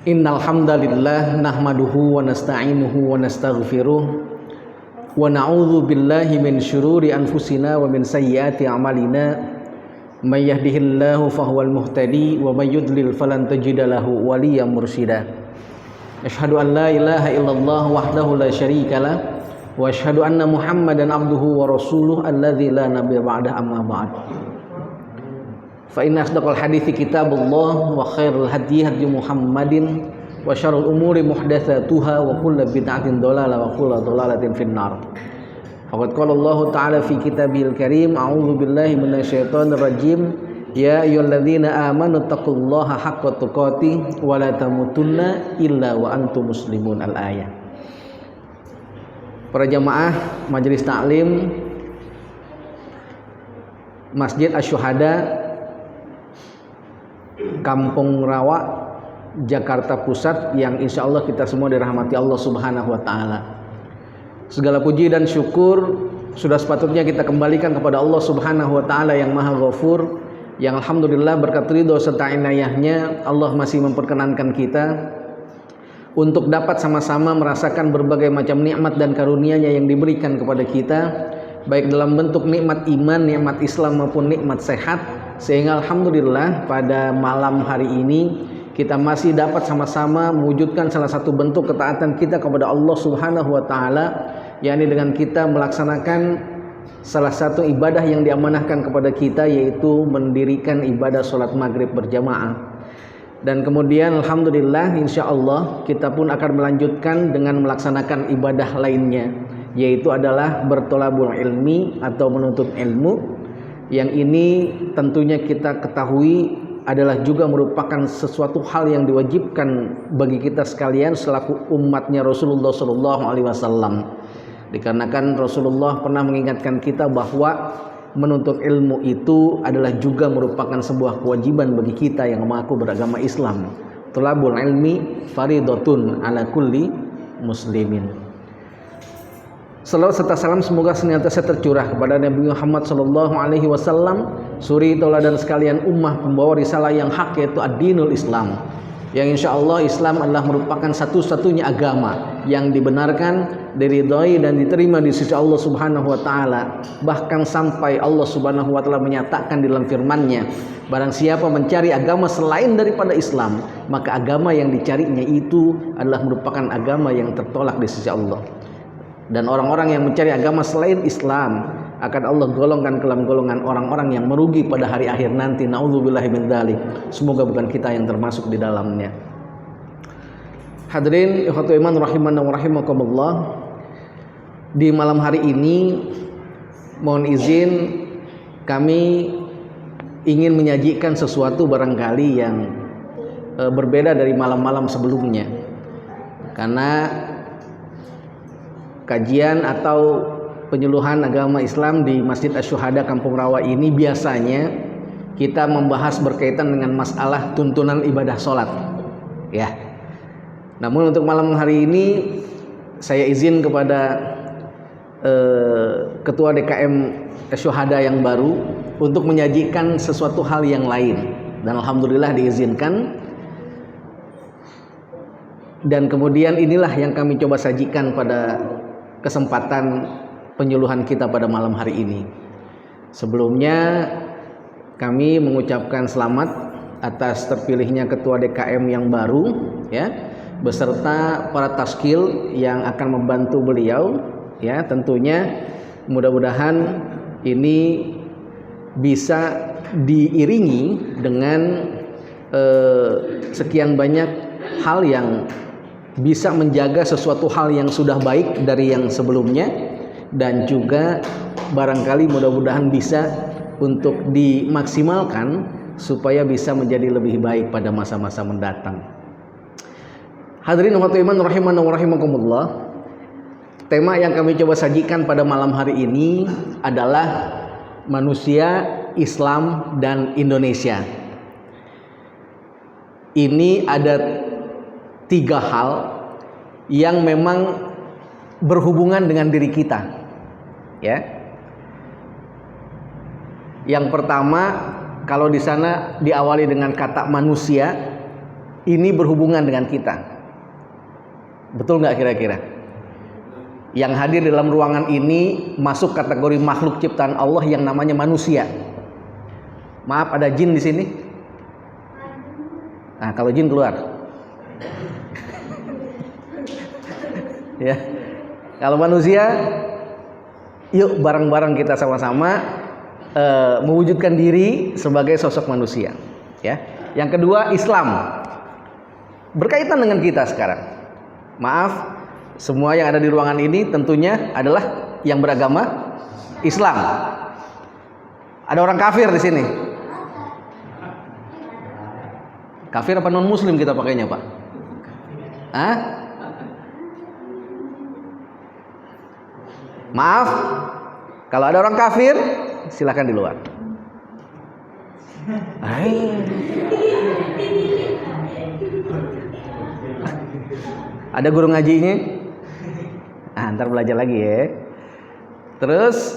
Innal hamdalillah nahmaduhu wa nasta'inuhu wa nastaghfiruh wa na'udzu billahi min syururi anfusina wa min sayyiati a'malina may yahdihillahu fahuwal muhtadi wa may yudlil falan tajida lahu waliyyan mursyida. Asyhadu an la ilaha illallah wahdahu la syarika lah wa asyhadu anna Muhammadan abduhu wa rasuluh alladzi la nabiyya ba'da amma ba'd. Fa inna asdaqal hadithi kitabullah wa khairul hadyi hadyu Muhammadin wa syarrul umuri muhdatsatuha wa kullu bid'atin dhalalah wa kullu dhalalatin finnar. Faqad qala Allah ta'ala fi kitabil karim a'udzu billahi minasyaitonir rajim ya ayyuhalladzina amanu taqullaha haqqa tuqatih wa la tamutunna illa wa antum muslimun al-ayah. Para jamaah majelis taklim Masjid Asy-Syuhada Kampung Rawa, Jakarta Pusat, yang insya Allah kita semua dirahmati Allah Subhanahu wa Ta'ala. Segala puji dan syukur sudah sepatutnya kita kembalikan kepada Allah Subhanahu wa Ta'ala yang Maha Ghafur, yang alhamdulillah berkat ridho serta inayahnya Allah masih memperkenankan kita untuk dapat sama-sama merasakan berbagai macam nikmat dan karunia-Nya yang diberikan kepada kita, baik dalam bentuk nikmat iman, nikmat Islam maupun nikmat sehat. Sehingga alhamdulillah pada malam hari ini kita masih dapat sama-sama mewujudkan salah satu bentuk ketaatan kita kepada Allah Subhanahu wa Ta'ala, yakni dengan kita melaksanakan salah satu ibadah yang diamanahkan kepada kita, yaitu mendirikan ibadah sholat maghrib berjamaah. Dan kemudian alhamdulillah insyaallah kita pun akan melanjutkan dengan melaksanakan ibadah lainnya, yaitu adalah bertolabul ilmi atau menuntut ilmu. Yang ini tentunya kita ketahui adalah juga merupakan sesuatu hal yang diwajibkan bagi kita sekalian selaku umatnya Rasulullah SAW. Dikarenakan Rasulullah pernah mengingatkan kita bahwa menuntut ilmu itu adalah juga merupakan sebuah kewajiban bagi kita yang mengaku beragama Islam. Thalabul ilmi faridatun ala kulli muslimin. Salawat serta salam semoga senantiasa tercurah kepada Nabi Muhammad SAW, suri tauladan sekalian ummah pembawa risalah yang hak, yaitu ad-dinul Islam, yang insya Allah Islam adalah merupakan satu-satunya agama yang dibenarkan, diridhai dan diterima di sisi Allah Subhanahu wa Ta'ala. Bahkan sampai Allah Subhanahu wa Ta'ala menyatakan di dalam firman-Nya, barang siapa mencari agama selain daripada Islam, maka agama yang dicarinya itu adalah merupakan agama yang tertolak di sisi Allah. Dan orang-orang yang mencari agama selain Islam akan Allah golongkan ke dalam golongan orang-orang yang merugi pada hari akhir nanti. Na'udzubillahi min dzalik. Semoga bukan kita yang termasuk di dalamnya. Hadirin ikhwatul iman rahimana wa rahimakumullah. Di malam hari ini mohon izin kami ingin menyajikan sesuatu barangkali yang berbeda dari malam-malam sebelumnya. Karena kajian atau penyuluhan agama Islam di Masjid Asy-Syuhada Kampung Rawa ini biasanya kita membahas berkaitan dengan masalah tuntunan ibadah sholat, ya. Namun untuk malam hari ini saya izin kepada Ketua DKM Asy-Syuhada yang baru untuk menyajikan sesuatu hal yang lain, dan alhamdulillah diizinkan. Dan kemudian inilah yang kami coba sajikan pada kesempatan penyuluhan kita pada malam hari ini. Sebelumnya kami mengucapkan selamat atas terpilihnya Ketua DKM yang baru, ya, beserta para taskil yang akan membantu beliau, ya. Tentunya mudah-mudahan ini bisa diiringi dengan sekian banyak hal yang bisa menjaga sesuatu hal yang sudah baik dari yang sebelumnya, dan juga barangkali mudah-mudahan bisa untuk dimaksimalkan supaya bisa menjadi lebih baik pada masa-masa mendatang. Hadirin umatul iman rahimana wa rahimakumullah. Tema yang kami coba sajikan pada malam hari ini adalah manusia, Islam, dan Indonesia. Ini ada 3 hal yang memang berhubungan dengan diri kita, ya. Yang pertama, kalau di sana diawali dengan kata manusia, ini berhubungan dengan kita. Betul nggak kira-kira? Yang hadir dalam ruangan ini masuk kategori makhluk ciptaan Allah yang namanya manusia. Maaf, ada jin di sini? Nah, kalau jin keluar. Ya. Kalau manusia, yuk bareng-bareng kita sama-sama mewujudkan diri sebagai sosok manusia. Ya. Yang kedua, Islam. Berkaitan dengan kita sekarang. Maaf, semua yang ada di ruangan ini tentunya adalah yang beragama Islam. Ada orang kafir di sini. Kafir apa non muslim kita pakainya, Pak? Hah? Maaf, kalau ada orang kafir silakan di luar. Ada guru ngajinya? Ntar belajar lagi ya. Terus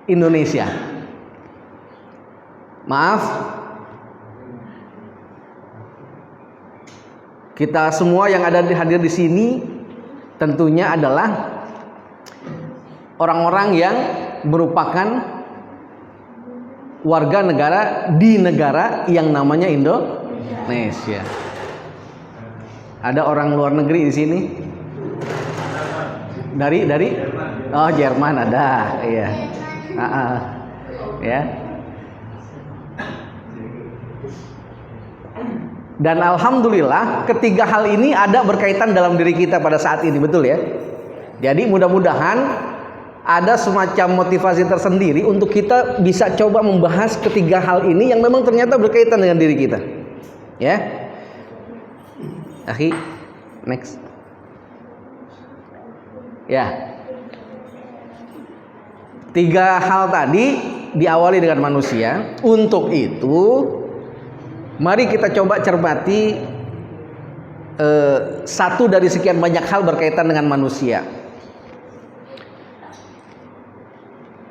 Indonesia. Maaf, kita semua yang ada hadir di sini tentunya adalah orang-orang yang merupakan warga negara di negara yang namanya Indonesia. Ada orang luar negeri di sini? Dari oh, Jerman ada, iya. Ya. Dan alhamdulillah ketiga hal ini ada berkaitan dalam diri kita pada saat ini, betul ya? Jadi mudah-mudahan ada semacam motivasi tersendiri untuk kita bisa coba membahas ketiga hal ini yang memang ternyata berkaitan dengan diri kita. Ya. Akhi, next. Ya. Tiga hal tadi diawali dengan manusia. Untuk itu, mari kita coba cermati satu dari sekian banyak hal berkaitan dengan manusia.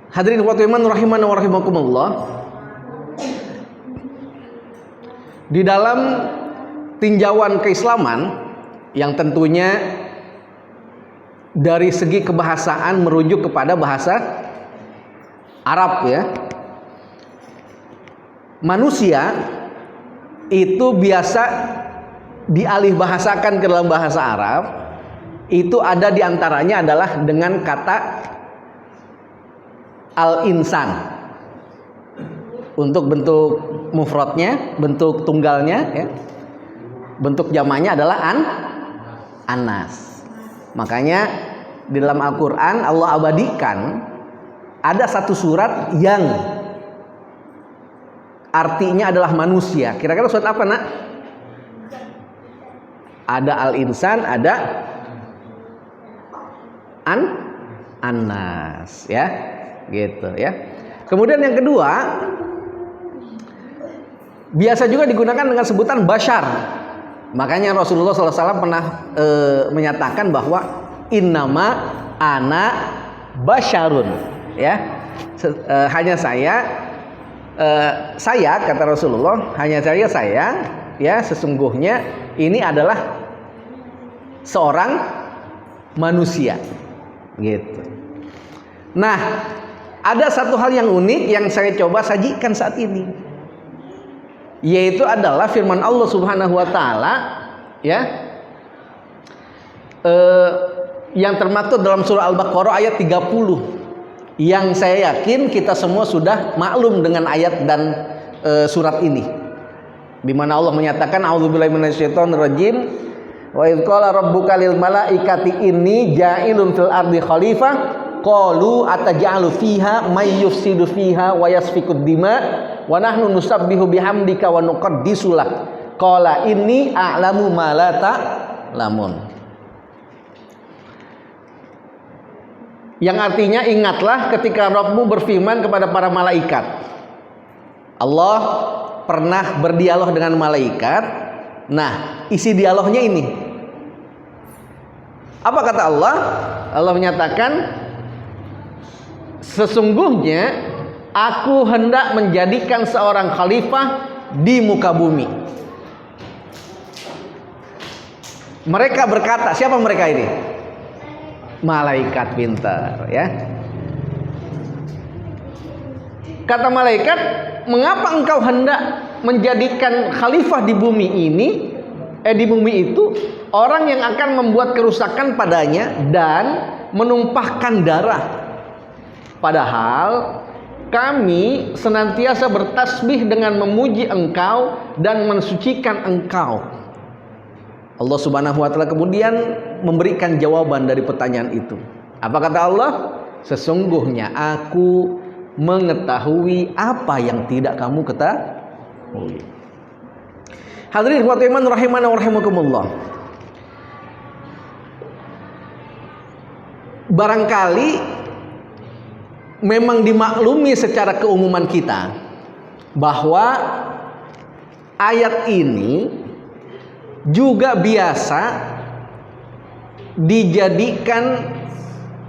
Hadirin wa iman rahiman wa rahimakumullah. Di dalam tinjauan keislaman yang tentunya dari segi kebahasaan merujuk kepada bahasa Arab ya. Manusia itu biasa dialih bahasakan ke dalam bahasa Arab. Itu ada diantaranya adalah dengan kata al-insan. Untuk bentuk mufradnya, bentuk tunggalnya ya. Bentuk jamaknya adalah anas. Makanya di dalam Al-Qur'an Allah abadikan ada satu surat yang artinya adalah manusia. Kira-kira surat apa, Nak? Ada al-insan, ada anas ya. Gitu ya. Kemudian yang kedua, biasa juga digunakan dengan sebutan bashar. Makanya Rasulullah SAW pernah menyatakan bahwa innama ana basyarun ya. Hanya saya kata Rasulullah, hanya saya ya, sesungguhnya ini adalah seorang manusia gitu. Nah, ada satu hal yang unik yang saya coba sajikan saat ini, yaitu adalah firman Allah Subhanahu wa taala ya, yang termaktub dalam surah Al-Baqarah ayat 30, yang saya yakin kita semua sudah maklum dengan ayat dan surat ini, di mana Allah menyatakan a'udzubillahi minasyaitonir rajim, wa idz qala rabbuka lil malaikati inni ja'ilun fil ardi khalifah qalu ataj'alu fiha may yufsidu fiha wa yasfikud dima wa nahnu nusabbihu bihamdika wa nuqaddisu lak qala inni a'lamu ma la ta'lamun. Yang artinya, ingatlah ketika Rabbmu berfirman kepada para malaikat. Allah pernah berdialog dengan malaikat. Nah, isi dialognya ini. Apa kata Allah? Allah menyatakan, sesungguhnya aku hendak menjadikan seorang khalifah di muka bumi. Mereka berkata, siapa mereka ini? Malaikat pintar, ya. Kata malaikat, mengapa engkau hendak menjadikan khalifah di bumi ini, di bumi itu, orang yang akan membuat kerusakan padanya dan menumpahkan darah? Padahal kami senantiasa bertasbih dengan memuji engkau dan mensucikan engkau. Allah Subhanahu wa ta'ala kemudian memberikan jawaban dari pertanyaan itu. Apa kata Allah? Sesungguhnya aku mengetahui apa yang tidak kamu ketahui. Hadirin wa iman rahimana wa rahimakumullah. Barangkali memang dimaklumi secara keumuman kita bahwa ayat ini juga biasa dijadikan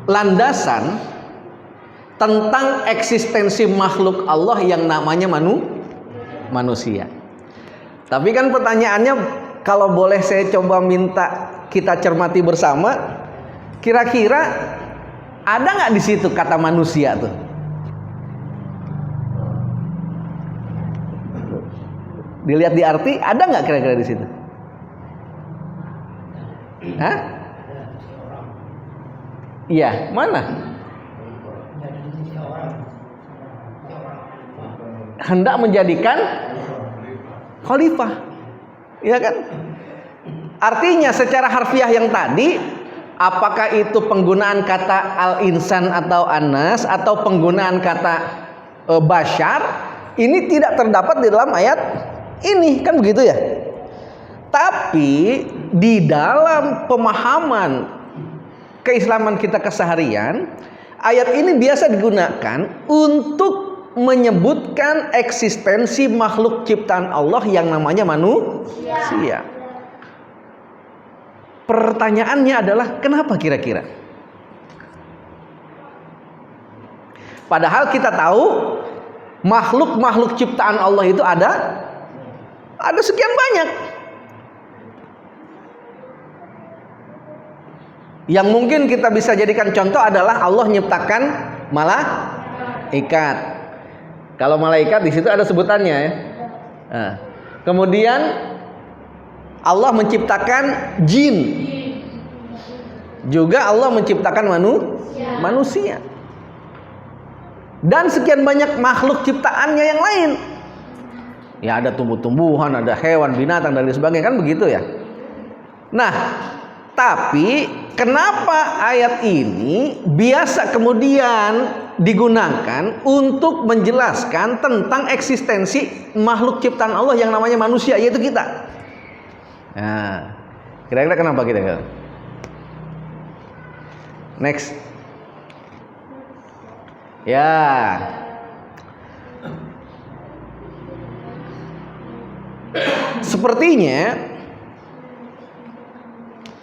landasan tentang eksistensi makhluk Allah yang namanya manusia. Tapi kan pertanyaannya, kalau boleh saya coba minta kita cermati bersama, kira-kira ada nggak di situ kata manusia tuh? Dilihat di arti, ada nggak kira-kira di situ? Hah? Iya, mana? Hendak menjadikan khalifah, ya kan? Artinya secara harfiah yang tadi, apakah itu penggunaan kata al-insan atau anas atau penggunaan kata bashar, ini tidak terdapat di dalam ayat ini, kan begitu ya? Tapi di dalam pemahaman keislaman kita keseharian, ayat ini biasa digunakan untuk menyebutkan eksistensi makhluk ciptaan Allah yang namanya manusia. Pertanyaannya adalah kenapa kira-kira? Padahal kita tahu makhluk-makhluk ciptaan Allah itu ada sekian banyak. Yang mungkin kita bisa jadikan contoh adalah Allah menciptakan malaikat. Kalau malaikat di situ ada sebutannya, ya. Nah, kemudian Allah menciptakan jin. Juga Allah menciptakan manusia. Dan sekian banyak makhluk ciptaannya yang lain. Ya, ada tumbuh-tumbuhan, ada hewan, binatang dan lain sebagainya, kan begitu ya. Nah, tapi kenapa ayat ini biasa kemudian digunakan untuk menjelaskan tentang eksistensi makhluk ciptaan Allah yang namanya manusia, yaitu kita? Nah, kira-kira kenapa kita? Next. Ya. Sepertinya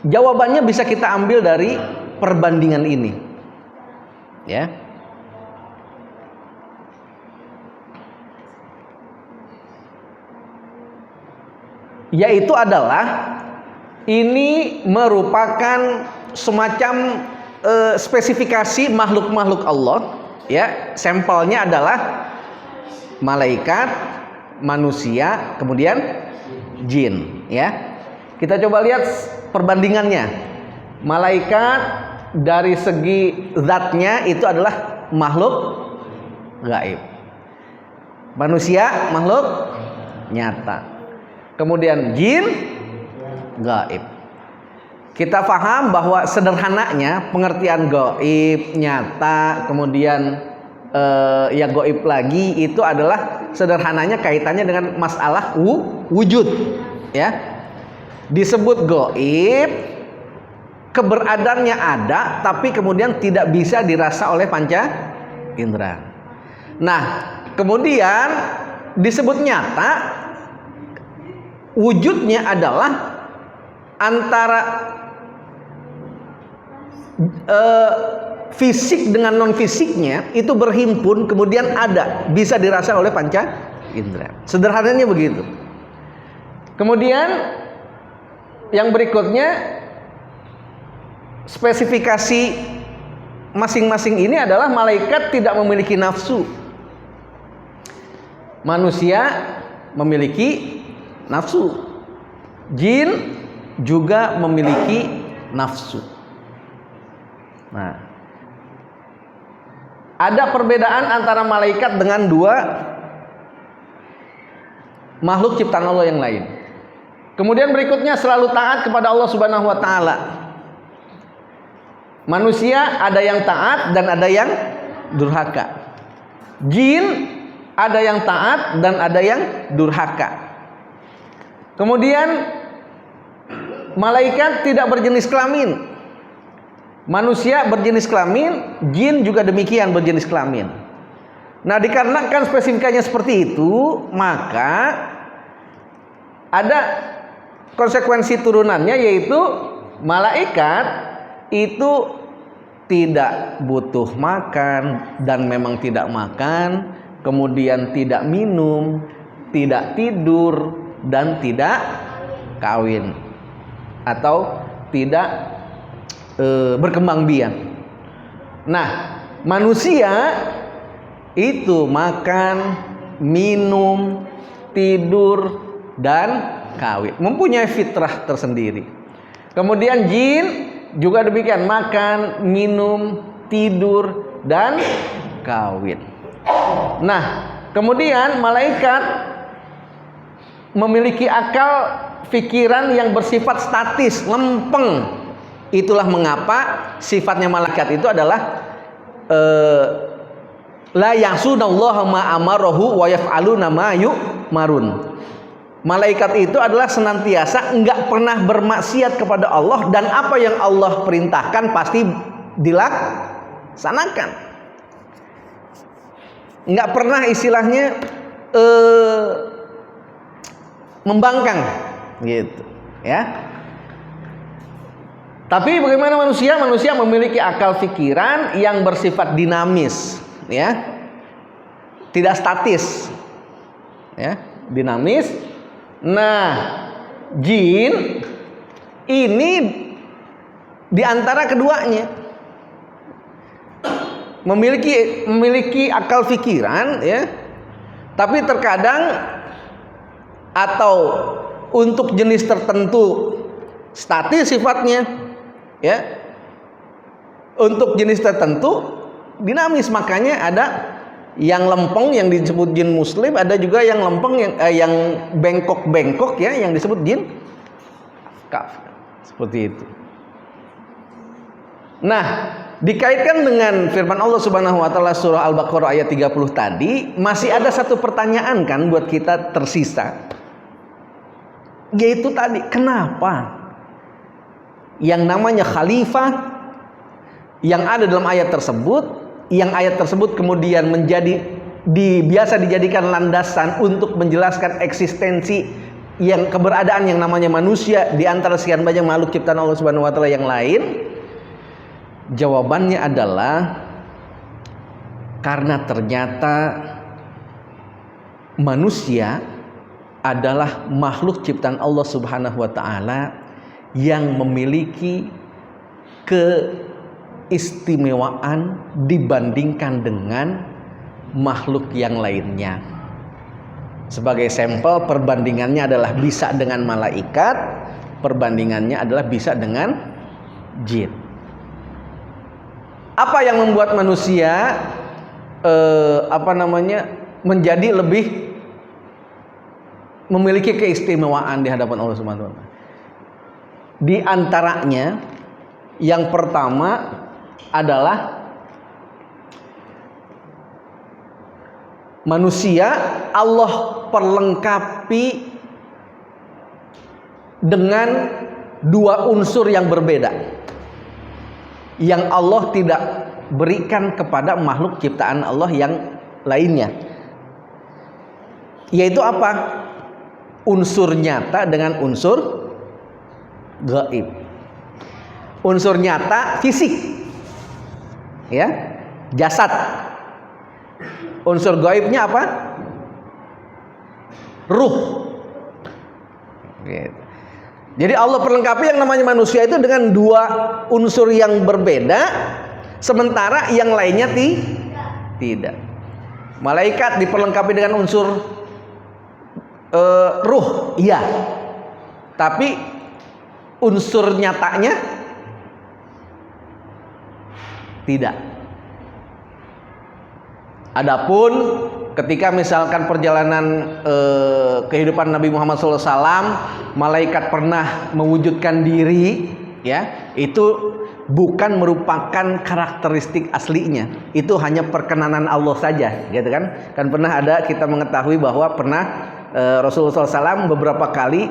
jawabannya bisa kita ambil dari perbandingan ini. Ya. Yaitu adalah ini merupakan semacam spesifikasi makhluk-makhluk Allah, ya. Sampelnya adalah malaikat, manusia, kemudian jin, ya. Kita coba lihat perbandingannya. Malaikat dari segi zatnya itu adalah makhluk gaib. Manusia makhluk nyata. Kemudian jin gaib. Kita paham bahwa sederhananya pengertian gaib, nyata, kemudian ya gaib lagi itu adalah sederhananya kaitannya dengan masalah wujud, ya. Disebut gaib, keberadaannya ada tapi kemudian tidak bisa dirasa oleh panca indera. Nah, kemudian disebut nyata, wujudnya adalah antara fisik dengan non fisiknya itu berhimpun, kemudian ada, bisa dirasa oleh panca indera. Sederhananya begitu. Kemudian yang berikutnya, spesifikasi masing-masing ini adalah malaikat tidak memiliki nafsu. Manusia memiliki nafsu. Jin juga memiliki nafsu. Nah, ada perbedaan antara malaikat dengan dua makhluk ciptaan Allah yang lain. Kemudian berikutnya selalu taat kepada Allah Subhanahu wa taala. Manusia ada yang taat dan ada yang durhaka. Jin ada yang taat dan ada yang durhaka. Kemudian malaikat tidak berjenis kelamin. Manusia berjenis kelamin, jin juga demikian berjenis kelamin. Nah, dikarenakan spesifikasinya seperti itu, maka ada konsekuensi turunannya, yaitu malaikat itu tidak butuh makan dan memang tidak makan, kemudian tidak minum, tidak tidur, dan tidak kawin atau tidak berkembang biak. Nah, manusia itu makan, minum, tidur, dan kawin, mempunyai fitrah tersendiri. Kemudian jin juga demikian, makan, minum, tidur, dan kawin. Nah, kemudian malaikat memiliki akal pikiran yang bersifat statis, lempeng. Itulah mengapa sifatnya malaikat itu adalah la ya'sunallaha ma amarahu wa yaf'aluna ma yu'marun. Malaikat itu adalah senantiasa enggak pernah bermaksiat kepada Allah, dan apa yang Allah perintahkan pasti dilaksanakan. Enggak pernah istilahnya membangkang gitu, ya. Tapi bagaimana manusia? Manusia memiliki akal pikiran yang bersifat dinamis, ya. Tidak statis. Ya, dinamis. Nah, jin ini di antara keduanya memiliki akal pikiran, ya, tapi terkadang atau untuk jenis tertentu statis sifatnya, ya, untuk jenis tertentu dinamis. Makanya ada yang lempeng yang disebut jin muslim, ada juga yang lempeng yang bengkok-bengkok, ya, yang disebut jin kafir. Seperti itu. Nah, dikaitkan dengan firman Allah Subhanahu wa taala surah Al-Baqarah ayat 30 tadi, masih ada satu pertanyaan kan buat kita tersisa. Yaitu tadi, kenapa yang namanya khalifah yang ada dalam ayat tersebut, yang ayat tersebut kemudian biasa dijadikan landasan untuk menjelaskan eksistensi yang keberadaan yang namanya manusia di antara sekian banyak makhluk ciptaan Allah Subhanahu wa taala yang lain? Jawabannya adalah karena ternyata manusia adalah makhluk ciptaan Allah Subhanahu wa taala yang memiliki keistimewaan dibandingkan dengan makhluk yang lainnya. Sebagai sampel, perbandingannya adalah bisa dengan malaikat, perbandingannya adalah bisa dengan jin. Apa yang membuat manusia menjadi lebih memiliki keistimewaan di hadapan Allah Subhanahu wa taala? Di antaranya yang pertama adalah manusia Allah perlengkapi dengan dua unsur yang berbeda yang Allah tidak berikan kepada makhluk ciptaan Allah yang lainnya. Yaitu apa? Unsur nyata dengan unsur gaib. Unsur nyata fisik, ya, jasad. Unsur gaibnya apa? Ruh. Gitu. Jadi Allah perlengkapi yang namanya manusia itu dengan dua unsur yang berbeda, sementara yang lainnya tidak. Malaikat diperlengkapi dengan unsur ruh, iya. Tapi unsur nyatanya tidak. Adapun ketika misalkan perjalanan kehidupan Nabi Muhammad SAW, malaikat pernah mewujudkan diri, ya, itu bukan merupakan karakteristik aslinya. Itu hanya perkenanan Allah saja, gitu kan? Kan pernah ada kita mengetahui bahwa pernah Rasulullah SAW beberapa kali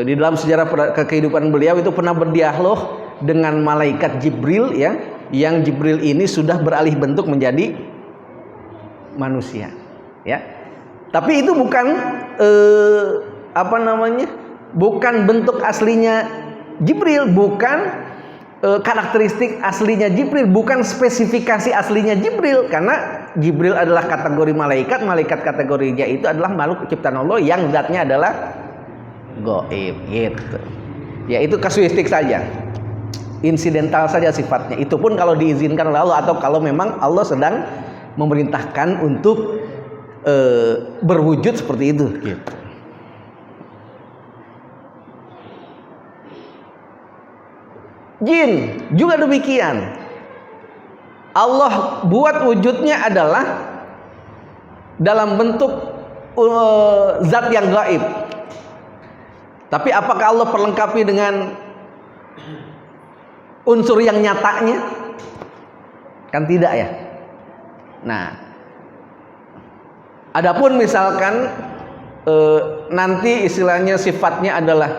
di dalam sejarah kehidupan beliau itu pernah berdialog dengan malaikat Jibril, ya, yang Jibril ini sudah beralih bentuk menjadi manusia, ya. Tapi itu bukan bukan bentuk aslinya Jibril, bukan karakteristik aslinya Jibril, bukan spesifikasi aslinya Jibril, karena Jibril adalah kategori malaikat, malaikat kategorinya itu adalah makhluk ciptaan Allah yang zatnya adalah gaib, gitu. Ya, itu kasuistik saja, insidental saja sifatnya. Itu pun kalau diizinkan oleh Allah atau kalau memang Allah sedang memerintahkan untuk berwujud seperti itu, gitu. Jin juga demikian. Allah buat wujudnya adalah dalam bentuk zat yang gaib. Tapi apakah Allah perlengkapi dengan unsur yang nyatanya? Kan tidak, ya. Nah, adapun misalkan nanti istilahnya sifatnya adalah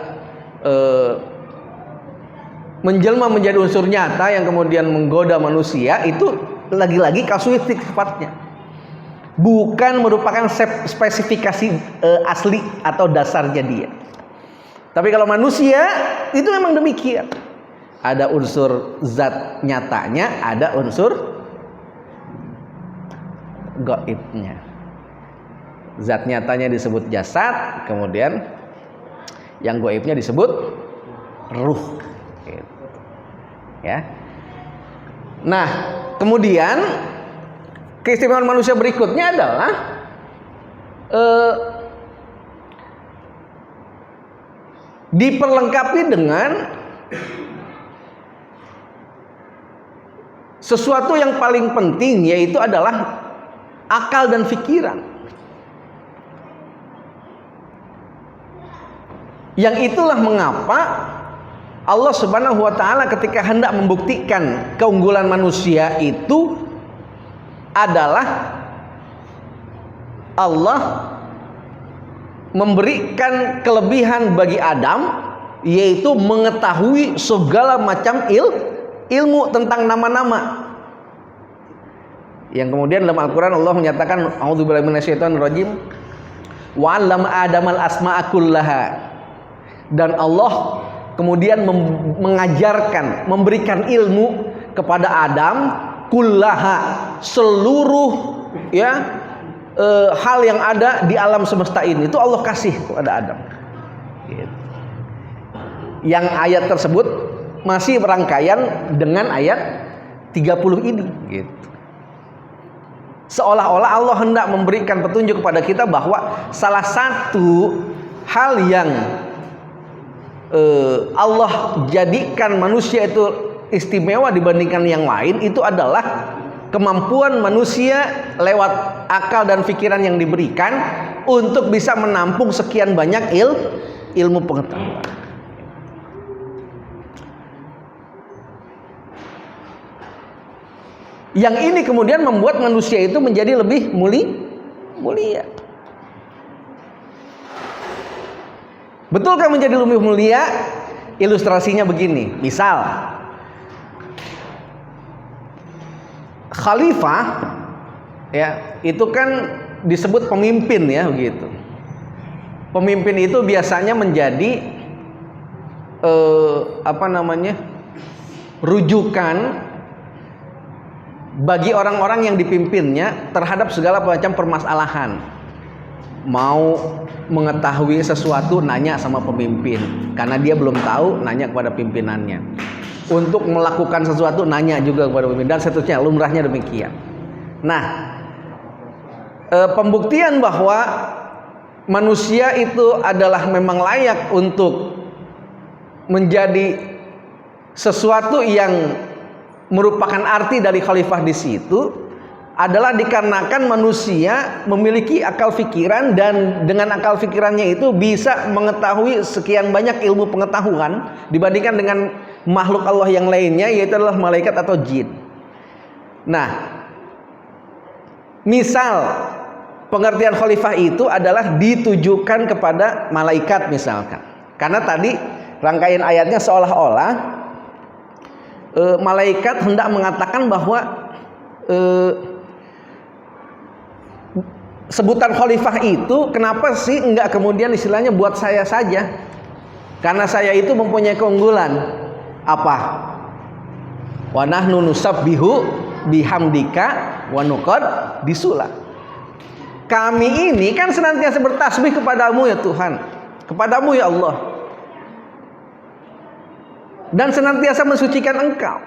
menjelma menjadi unsur nyata yang kemudian menggoda manusia, itu lagi-lagi kasuistik sifatnya, bukan merupakan spesifikasi asli atau dasarnya dia. Tapi kalau manusia itu memang demikian, ada unsur zat nyatanya, ada unsur gaibnya. Zat nyatanya disebut jasad, kemudian yang gaibnya disebut ruh, gitu. Ya. Nah, kemudian keistimewaan manusia berikutnya adalah diperlengkapi dengan sesuatu yang paling penting, yaitu adalah akal dan pikiran. Yang itulah mengapa Allah Subhanahu wa taala ketika hendak membuktikan keunggulan manusia itu adalah Allah memberikan kelebihan bagi Adam, yaitu mengetahui segala macam ilmu tentang nama-nama. Yang kemudian dalam Al-Quran Allah menyatakan, a'udzubillahi minasyaitonirrajim, wa 'allama Adamal asma'a kullaha. Dan Allah kemudian mengajarkan, memberikan ilmu kepada Adam, kullaha, seluruh, ya, hal yang ada di alam semesta ini itu Allah kasih kepada Adam, gitu. Yang ayat tersebut masih berangkaian dengan ayat 30 ini, gitu. Seolah-olah Allah hendak memberikan petunjuk kepada kita bahwa salah satu hal yang Allah jadikan manusia itu istimewa dibandingkan yang lain itu adalah kemampuan manusia lewat akal dan pikiran yang diberikan untuk bisa menampung sekian banyak ilmu pengetahuan. Yang ini kemudian membuat manusia itu menjadi lebih mulia. Betulkah menjadi lebih mulia? Ilustrasinya begini, misal khalifah, ya, itu kan disebut pemimpin, ya, begitu. Pemimpin itu biasanya menjadi rujukan bagi orang-orang yang dipimpinnya terhadap segala macam permasalahan. mau mengetahui sesuatu nanya sama pemimpin, karena dia belum tahu nanya kepada pimpinannya. Untuk melakukan sesuatu nanya juga kepada pemimpin, dan seterusnya, lumrahnya demikian. Nah, pembuktian bahwa manusia itu adalah memang layak untuk menjadi sesuatu yang merupakan arti dari khalifah di situ adalah dikarenakan manusia memiliki akal fikiran, dan dengan akal fikirannya itu bisa mengetahui sekian banyak ilmu pengetahuan dibandingkan dengan makhluk Allah yang lainnya, yaitu adalah malaikat atau jin. Nah, misal pengertian khalifah itu adalah ditujukan kepada malaikat misalkan, karena tadi rangkaian ayatnya seolah-olah malaikat hendak mengatakan bahwa sebutan khalifah itu kenapa sih enggak kemudian istilahnya buat saya saja, karena saya itu mempunyai keunggulan apa, wa nahnu nusabbihu bihamdika wa nuqaddisulah. Kami ini kan senantiasa bertasbih kepadamu ya Tuhan, kepadamu ya Allah, dan senantiasa mensucikan Engkau.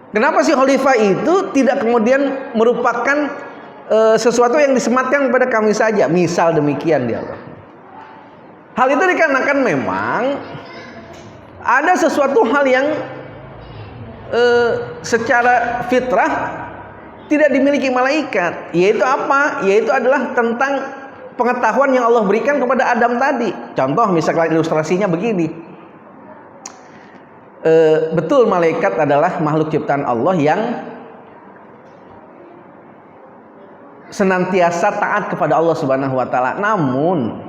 Kenapa sih khalifah itu tidak kemudian merupakan sesuatu yang disematkan kepada kami saja, misal demikian dia Allah. Hal itu dikarenakan memang ada sesuatu hal yang secara fitrah tidak dimiliki malaikat, yaitu apa? Yaitu adalah tentang pengetahuan yang Allah berikan kepada Adam tadi. Contoh misalnya ilustrasinya begini, betul malaikat adalah makhluk ciptaan Allah yang senantiasa taat kepada Allah Subhanahu wa taala. Namun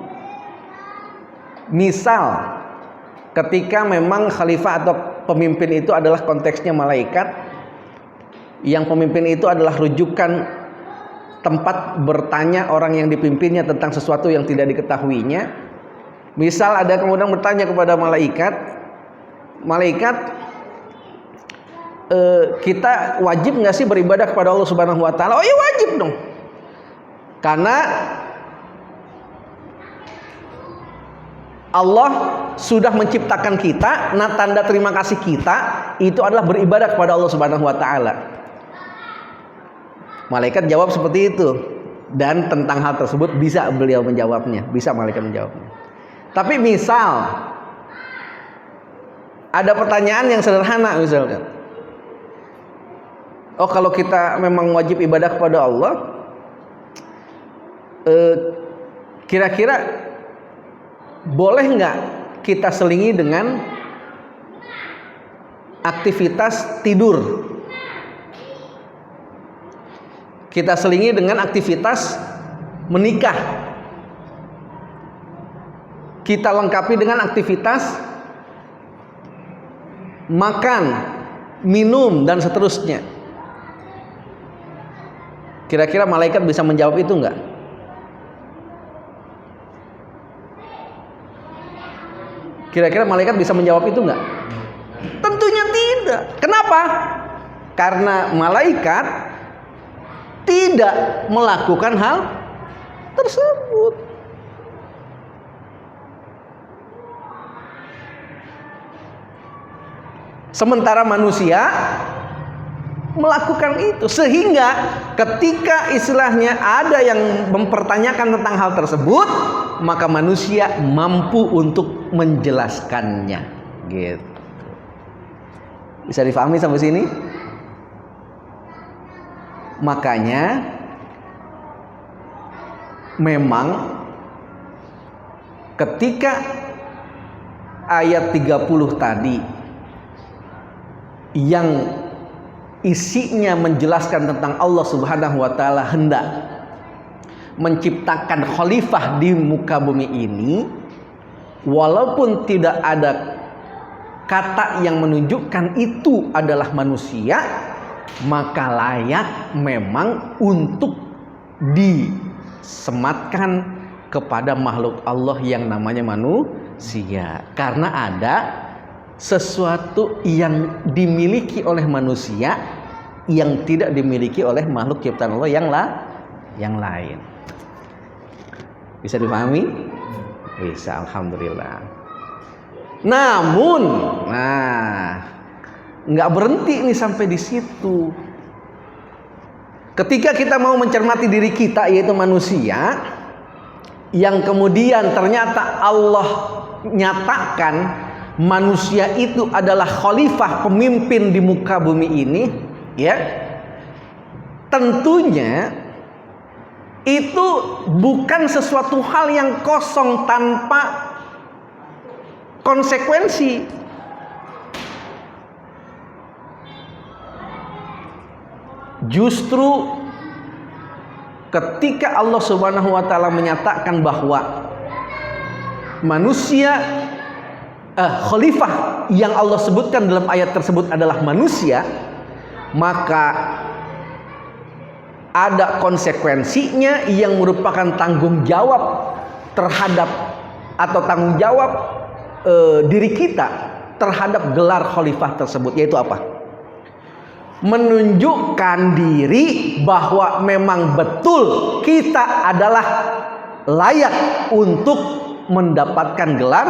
misal ketika memang khalifah atau pemimpin itu adalah konteksnya malaikat, yang pemimpin itu adalah rujukan tempat bertanya orang yang dipimpinnya tentang sesuatu yang tidak diketahuinya. Misal ada kemudian bertanya kepada malaikat, kita wajib nggak sih beribadah kepada Allah Subhanahu wa taala? Oh ya, wajib dong. Karena Allah sudah menciptakan kita, nah tanda terima kasih kita itu adalah beribadah kepada Allah Subhanahu wa taala. Malaikat jawab seperti itu, dan tentang hal tersebut bisa beliau menjawabnya, bisa malaikat menjawabnya. Tapi misal ada pertanyaan yang sederhana misalnya, oh kalau kita memang wajib ibadah kepada Allah, kira-kira boleh nggak kita selingi dengan aktivitas tidur? Kita selingi dengan aktivitas menikah. Kita lengkapi dengan aktivitas makan, minum, dan seterusnya. Kira-kira malaikat bisa menjawab itu enggak? Kira-kira malaikat bisa menjawab itu enggak? Tentunya tidak. Kenapa? Karena malaikat tidak melakukan hal tersebut. Sementara manusia melakukan itu, sehingga ketika istilahnya ada yang mempertanyakan tentang hal tersebut, maka manusia mampu untuk menjelaskannya. Gitu. Bisa difahami sampai sini? Makanya memang ketika ayat 30 tadi yang isinya menjelaskan tentang Allah Subhanahu wa taala hendak menciptakan khalifah di muka bumi ini, walaupun tidak ada kata yang menunjukkan itu adalah manusia, maka layak memang untuk disematkan kepada makhluk Allah yang namanya manusia, karena ada sesuatu yang dimiliki oleh manusia yang tidak dimiliki oleh makhluk ciptaan Allah yang lain. Bisa dipahami? Bisa, alhamdulillah. Namun, nggak berhenti nih sampai di situ. Ketika kita mau mencermati diri kita, yaitu manusia, yang kemudian ternyata Allah nyatakan manusia itu adalah khalifah, pemimpin di muka bumi ini, ya. Tentunya itu bukan sesuatu hal yang kosong tanpa konsekuensi. Justru ketika Allah Subhanahu wa taala menyatakan bahwa manusia khalifah yang Allah sebutkan dalam ayat tersebut adalah manusia, maka ada konsekuensinya yang merupakan tanggung jawab terhadap atau tanggung jawab diri kita terhadap gelar khalifah tersebut, yaitu apa? Menunjukkan diri bahwa memang betul kita adalah layak untuk mendapatkan gelar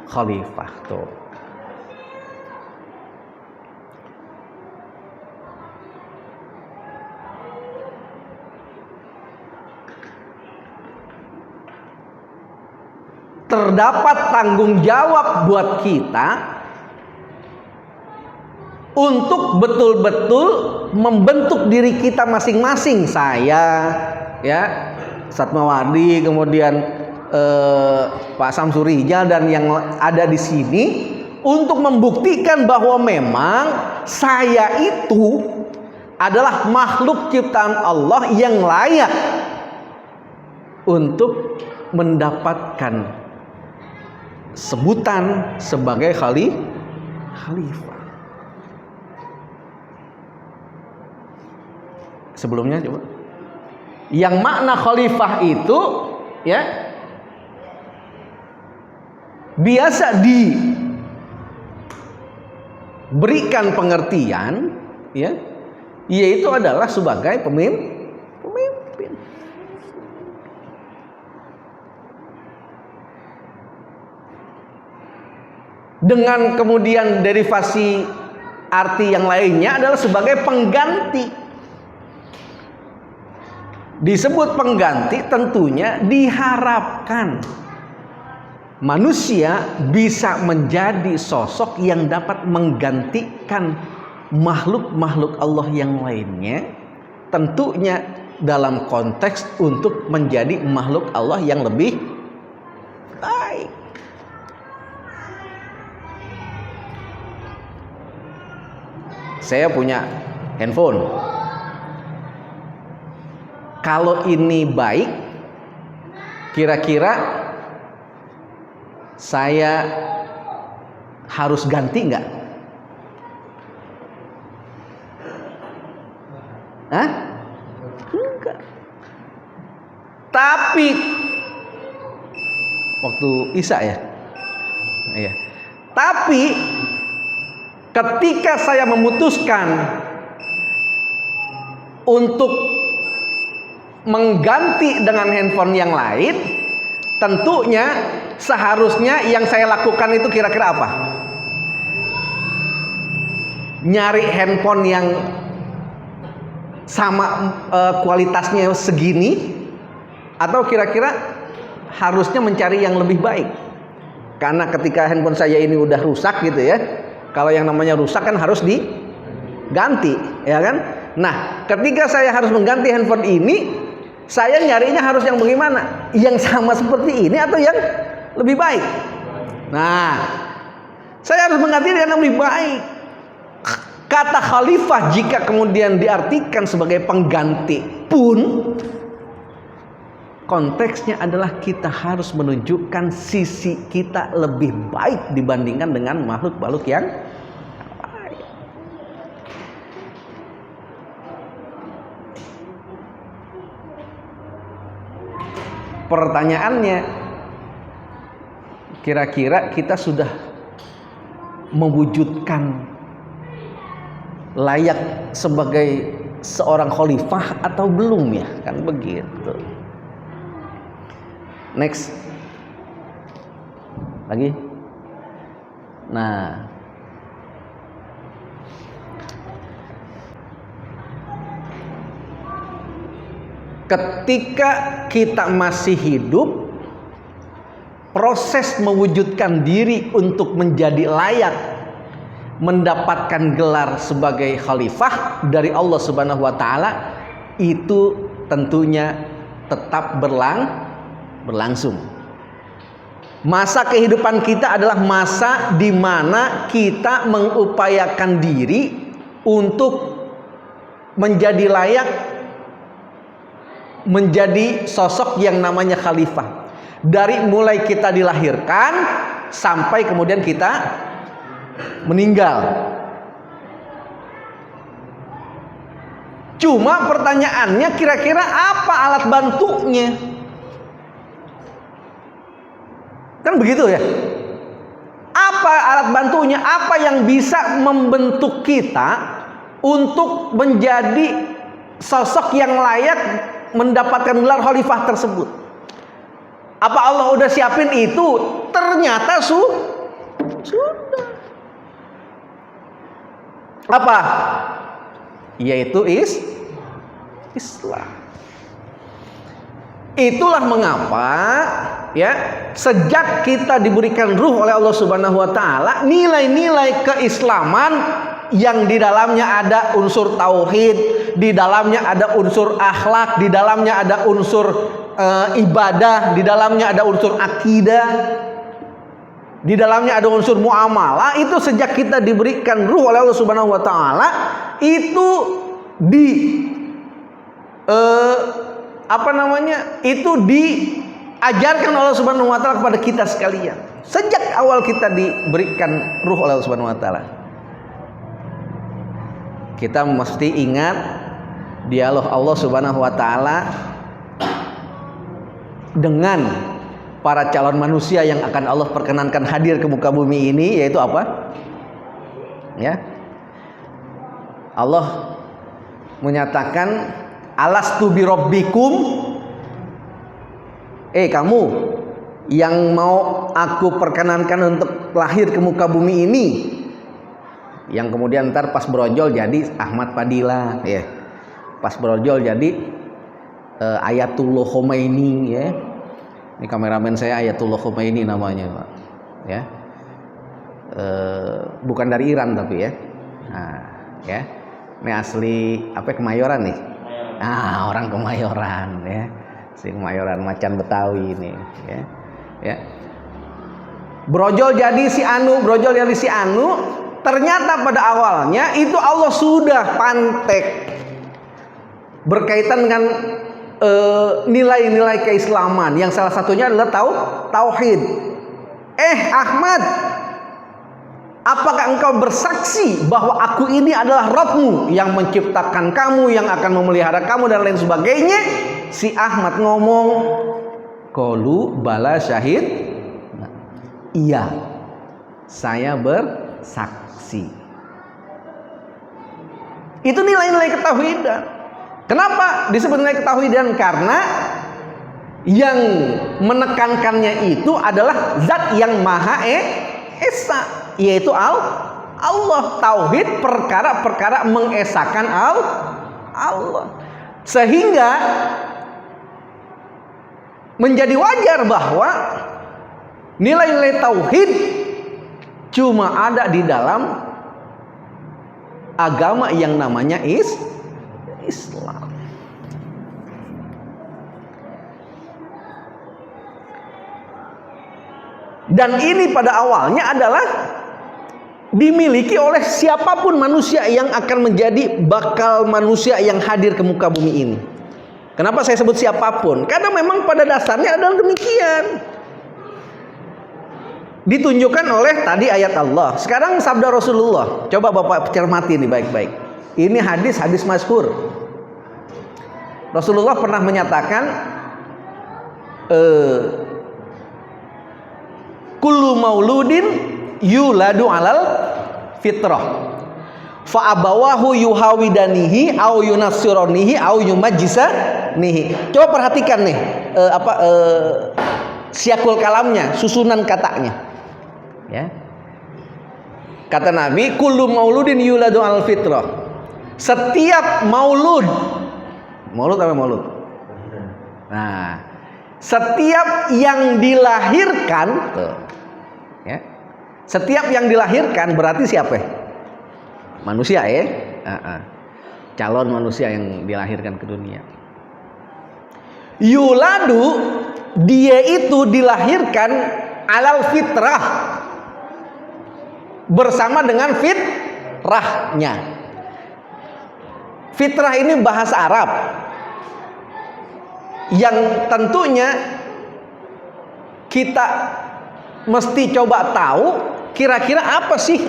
khalifah. Tuh. Terdapat tanggung jawab buat kita untuk betul-betul membentuk diri kita masing-masing. Saya, ya, Satmawadi, kemudian Pak Samsur Rijal dan yang ada di sini, untuk membuktikan bahwa memang saya itu adalah makhluk ciptaan Allah yang layak untuk mendapatkan sebutan sebagai khalifah. Sebelumnya coba. Yang makna khalifah itu, ya, biasa diberikan pengertian, ya, yaitu adalah sebagai pemimpin. Dengan kemudian derivasi arti yang lainnya adalah sebagai pengganti. Disebut pengganti tentunya diharapkan manusia bisa menjadi sosok yang dapat menggantikan makhluk-makhluk Allah yang lainnya, tentunya dalam konteks untuk menjadi makhluk Allah yang lebih baik. Saya punya handphone. Kalau ini baik, kira-kira saya harus ganti nggak? Hah? Enggak. Tapi waktu Isya ya? Iya. Tapi ketika saya memutuskan untuk mengganti dengan handphone yang lain, tentunya seharusnya yang saya lakukan itu kira-kira apa? Nyari handphone yang sama kualitasnya segini, atau kira-kira harusnya mencari yang lebih baik? Karena ketika handphone saya ini udah rusak gitu ya, kalau yang namanya rusak kan harus diganti, ya kan? Nah, ketika saya harus mengganti handphone ini, saya nyarinya harus yang bagaimana? Yang sama seperti ini atau yang lebih baik? Nah, saya harus mengganti yang lebih baik. Kata khalifah jika kemudian diartikan sebagai pengganti pun, konteksnya adalah kita harus menunjukkan sisi kita lebih baik dibandingkan dengan makhluk-makhluk yang lain. Pertanyaannya, kira-kira kita sudah mewujudkan layak sebagai seorang khalifah atau belum ya? Kan begitu. Next. Lagi. Nah. Ketika kita masih hidup, proses mewujudkan diri untuk menjadi layak mendapatkan gelar sebagai khalifah dari Allah Subhanahu wa taala itu tentunya tetap berlangsung. Masa kehidupan kita adalah masa di mana kita mengupayakan diri untuk menjadi layak menjadi sosok yang namanya khalifah. Dari mulai kita dilahirkan sampai kemudian kita meninggal. Cuma pertanyaannya, kira-kira apa alat bantunya? Kan begitu ya. Apa alat bantunya? Apa yang bisa membentuk kita untuk menjadi sosok yang layak mendapatkan gelar khalifah tersebut? Apa Allah udah siapin itu? Ternyata sudah. Apa? Yaitu Islam. Itulah mengapa ya, sejak kita diberikan ruh oleh Allah Subhanahu wa taala, nilai-nilai keislaman yang di dalamnya ada unsur tauhid, di dalamnya ada unsur akhlak, di dalamnya ada unsur ibadah, di dalamnya ada unsur akidah, di dalamnya ada unsur muamalah. Itu sejak kita diberikan ruh oleh Allah Subhanahu wa taala, itu itu diajarkan Allah Subhanahu wa taala kepada kita sekalian. Sejak awal kita diberikan ruh oleh Allah Subhanahu wa taala. Kita mesti ingat dialog Allah Subhanahu wa taala dengan para calon manusia yang akan Allah perkenankan hadir ke muka bumi ini, yaitu apa? Ya. Allah menyatakan, alastu birabbikum, kamu yang mau aku perkenankan untuk lahir ke muka bumi ini, yang kemudian ntar pas brojol jadi Ahmad Fadilah, ya. Pas brojol jadi Ayatullah Khomeini, ya. Ini kameramen saya Ayatullah Khomeini namanya, Pak. Ya. Bukan dari Iran tapi ya. Nah, ya. Ini asli Kemayoran nih. Ah, orang Kemayoran, ya. Si Kemayoran, macan Betawi ini, ya. Ya. Brojol jadi si Anu, ternyata pada awalnya itu Allah sudah pantek berkaitan dengan nilai-nilai keislaman, yang salah satunya adalah tauhid. Ahmad, apakah engkau bersaksi bahwa aku ini adalah Rabbmu yang menciptakan kamu, yang akan memelihara kamu dan lain sebagainya? Si Ahmad ngomong, qalu bala syahid. Iya, saya bersaksi. Itu nilai-nilai ketauhidan. Kenapa disebut nilai ketauhidan? Karena yang menekankannya itu adalah zat yang maha esa, yaitu Allah. Tauhid perkara-perkara mengesakan Allah, sehingga menjadi wajar bahwa nilai-nilai tauhid cuma ada di dalam agama yang namanya Islam. Dan ini pada awalnya adalah dimiliki oleh siapapun manusia yang akan menjadi bakal manusia yang hadir ke muka bumi ini. Kenapa saya sebut siapapun? Karena memang pada dasarnya adalah demikian. Ditunjukkan oleh tadi ayat Allah. Sekarang sabda Rasulullah. Coba Bapak cermati ini baik-baik. Ini hadis masyhur. Rasulullah pernah menyatakan, kullu mauludin yuladu alal fitrah, fa abawahu yuhawidanihi au yunassiranihi au yumajjisanihi. Coba perhatikan nih siakul kalamnya, susunan katanya. Ya. Kata Nabi, kullu mauludin yuladu al fitrah. Setiap maulud apa maulud? Nah, setiap yang dilahirkan tuh, ya. Setiap yang dilahirkan berarti siapa? Manusia ya. Calon manusia yang dilahirkan ke dunia. Yuladu, dia itu dilahirkan alal fitrah, bersama dengan fitrahnya. Fitrah ini bahasa Arab yang tentunya kita mesti coba tahu kira-kira apa sih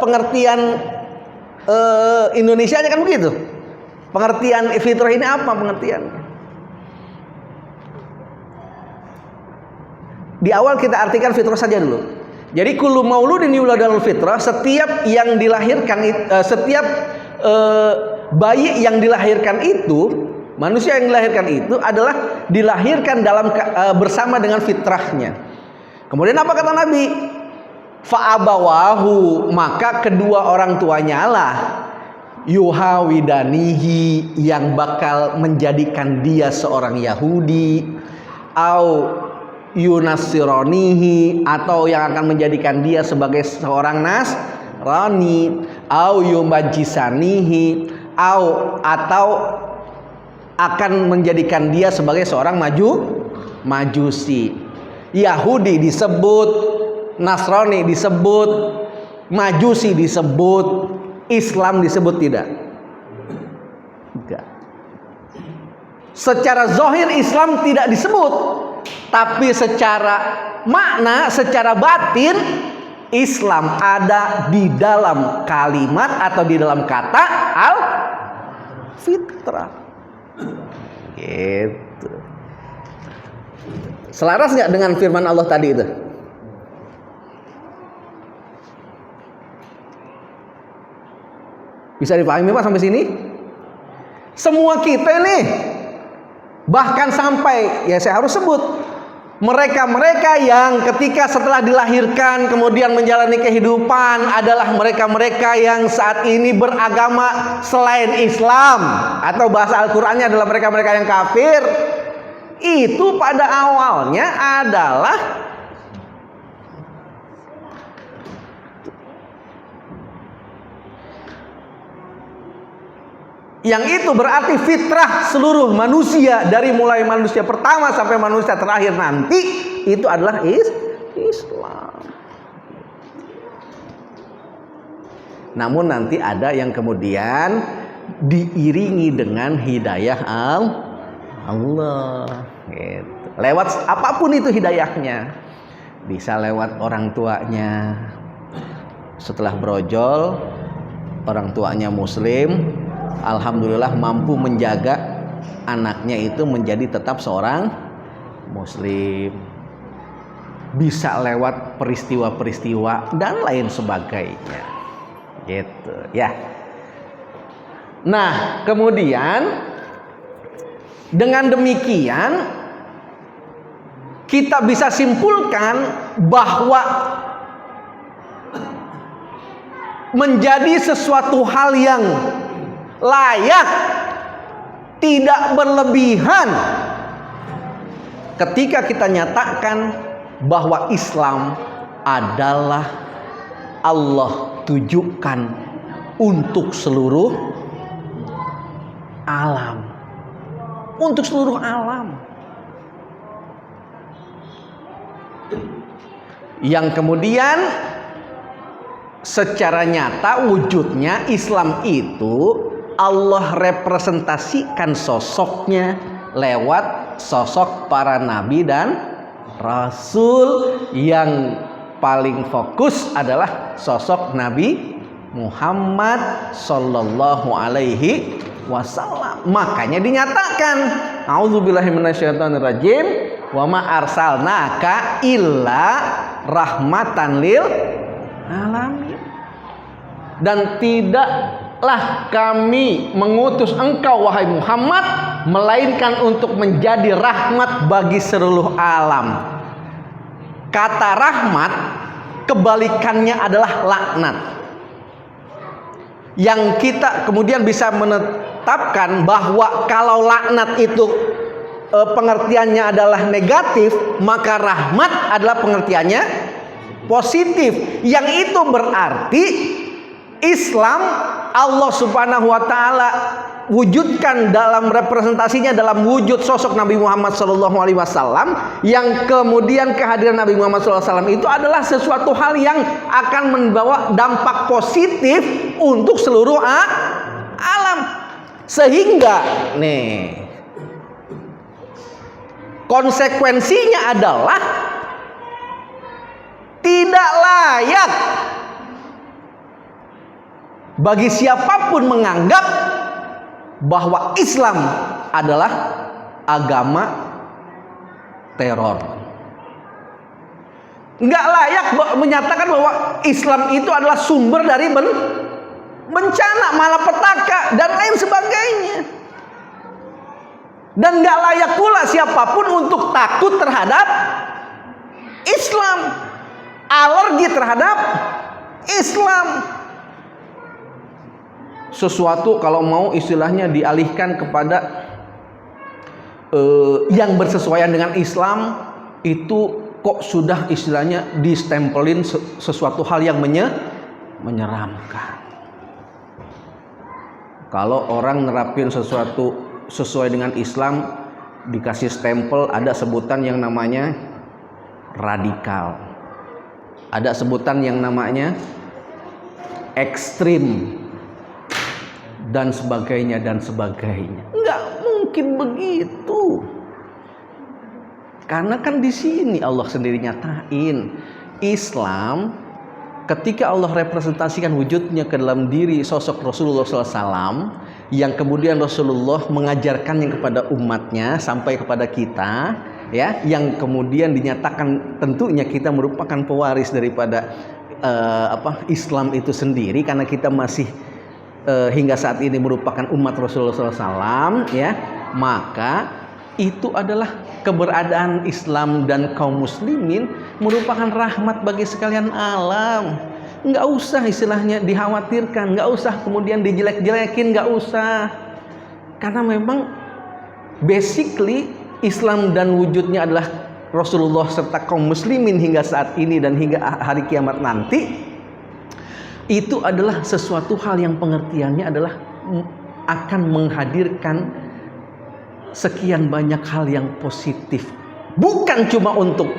pengertian Indonesianya, kan begitu. Pengertian fitrah ini apa pengertiannya? Di awal kita artikan fitrah saja dulu. Jadi kullu mauludin yuladul fitrah, setiap yang dilahirkan, setiap bayi yang dilahirkan itu, manusia yang dilahirkan itu adalah dilahirkan dalam bersama dengan fitrahnya. Kemudian apa kata Nabi? Fa'abawahu, maka kedua orang tuanya lah yuhawidanihi, yang bakal menjadikan dia seorang Yahudi, au yunasironihi, atau yang akan menjadikan dia sebagai seorang Nasrani, au yumajisanihi, atau akan menjadikan dia sebagai seorang Majusi. Yahudi disebut, Nasrani disebut, Majusi disebut, Islam disebut tidak? Tidak. Secara zahir Islam tidak disebut, tapi secara makna, secara batin Islam ada di dalam kalimat atau di dalam kata al-fitrah. Gitu. Selaras nggak dengan firman Allah tadi itu? Bisa dipahami Pak sampai sini? Semua kita nih, bahkan sampai, ya saya harus sebut, mereka-mereka yang ketika setelah dilahirkan kemudian menjalani kehidupan adalah mereka-mereka yang saat ini beragama selain Islam, atau bahasa Al-Qur'annya adalah mereka-mereka yang kafir. Itu pada awalnya adalah yang itu berarti fitrah seluruh manusia, dari mulai manusia pertama sampai manusia terakhir nanti, itu adalah Islam. Namun nanti ada yang kemudian diiringi dengan hidayah Allah, gitu. Lewat apapun itu hidayahnya. Bisa lewat orang tuanya, setelah brojol orang tuanya muslim, alhamdulillah mampu menjaga anaknya itu menjadi tetap seorang muslim. Bisa lewat peristiwa-peristiwa dan lain sebagainya, gitu ya. Nah, kemudian dengan demikian kita bisa simpulkan bahwa menjadi sesuatu hal yang layak, tidak berlebihan, ketika kita nyatakan bahwa Islam adalah Allah tujukan untuk seluruh alam. Untuk seluruh alam. Yang kemudian secara nyata wujudnya Islam itu Allah representasikan sosoknya lewat sosok para nabi dan rasul, yang paling fokus adalah sosok Nabi Muhammad sallallahu alaihi wasallam. Makanya dinyatakan, a'udzubillahi minasyaitonirrajim, wa ma arsalnaka illa rahmatan lil alamin. Dan tidaklah kami mengutus engkau wahai Muhammad melainkan untuk menjadi rahmat bagi seluruh alam. Kata rahmat kebalikannya adalah laknat. Yang kita kemudian bisa menetapkan bahwa kalau laknat itu pengertiannya adalah negatif, maka rahmat adalah pengertiannya positif. Yang itu berarti Islam Allah Subhanahu wa taala wujudkan dalam representasinya dalam wujud sosok Nabi Muhammad SAW, yang kemudian kehadiran Nabi Muhammad SAW itu adalah sesuatu hal yang akan membawa dampak positif untuk seluruh alam. Sehingga nih konsekuensinya adalah tidak layak bagi siapapun menganggap bahwa Islam adalah agama teror. Nggak layak menyatakan bahwa Islam itu adalah sumber dari bencana, malapetaka, dan lain sebagainya. Dan nggak layak pula siapapun untuk takut terhadap Islam, alergi terhadap Islam. Sesuatu kalau mau istilahnya dialihkan kepada yang bersesuaian dengan Islam, itu kok sudah istilahnya distempelin sesuatu hal yang menyeramkan. Kalau orang nerapin sesuatu sesuai dengan Islam, dikasih stempel, ada sebutan yang namanya radikal, ada sebutan yang namanya ekstrim, dan sebagainya dan sebagainya. Nggak mungkin begitu. Karena kan di sini Allah sendiri nyatain Islam ketika Allah representasikan wujudnya ke dalam diri sosok Rasulullah SAW, yang kemudian Rasulullah mengajarkannya kepada umatnya sampai kepada kita, ya, yang kemudian dinyatakan tentunya kita merupakan pewaris daripada Islam itu sendiri, karena kita masih hingga saat ini merupakan umat Rasulullah SAW, ya, maka itu adalah keberadaan Islam dan kaum muslimin merupakan rahmat bagi sekalian alam. Nggak usah istilahnya dikhawatirkan, nggak usah kemudian dijelek-jelekin, nggak usah, karena memang basically Islam dan wujudnya adalah Rasulullah serta kaum muslimin hingga saat ini dan hingga hari kiamat nanti. Itu adalah sesuatu hal yang pengertiannya adalah akan menghadirkan sekian banyak hal yang positif, bukan cuma untuk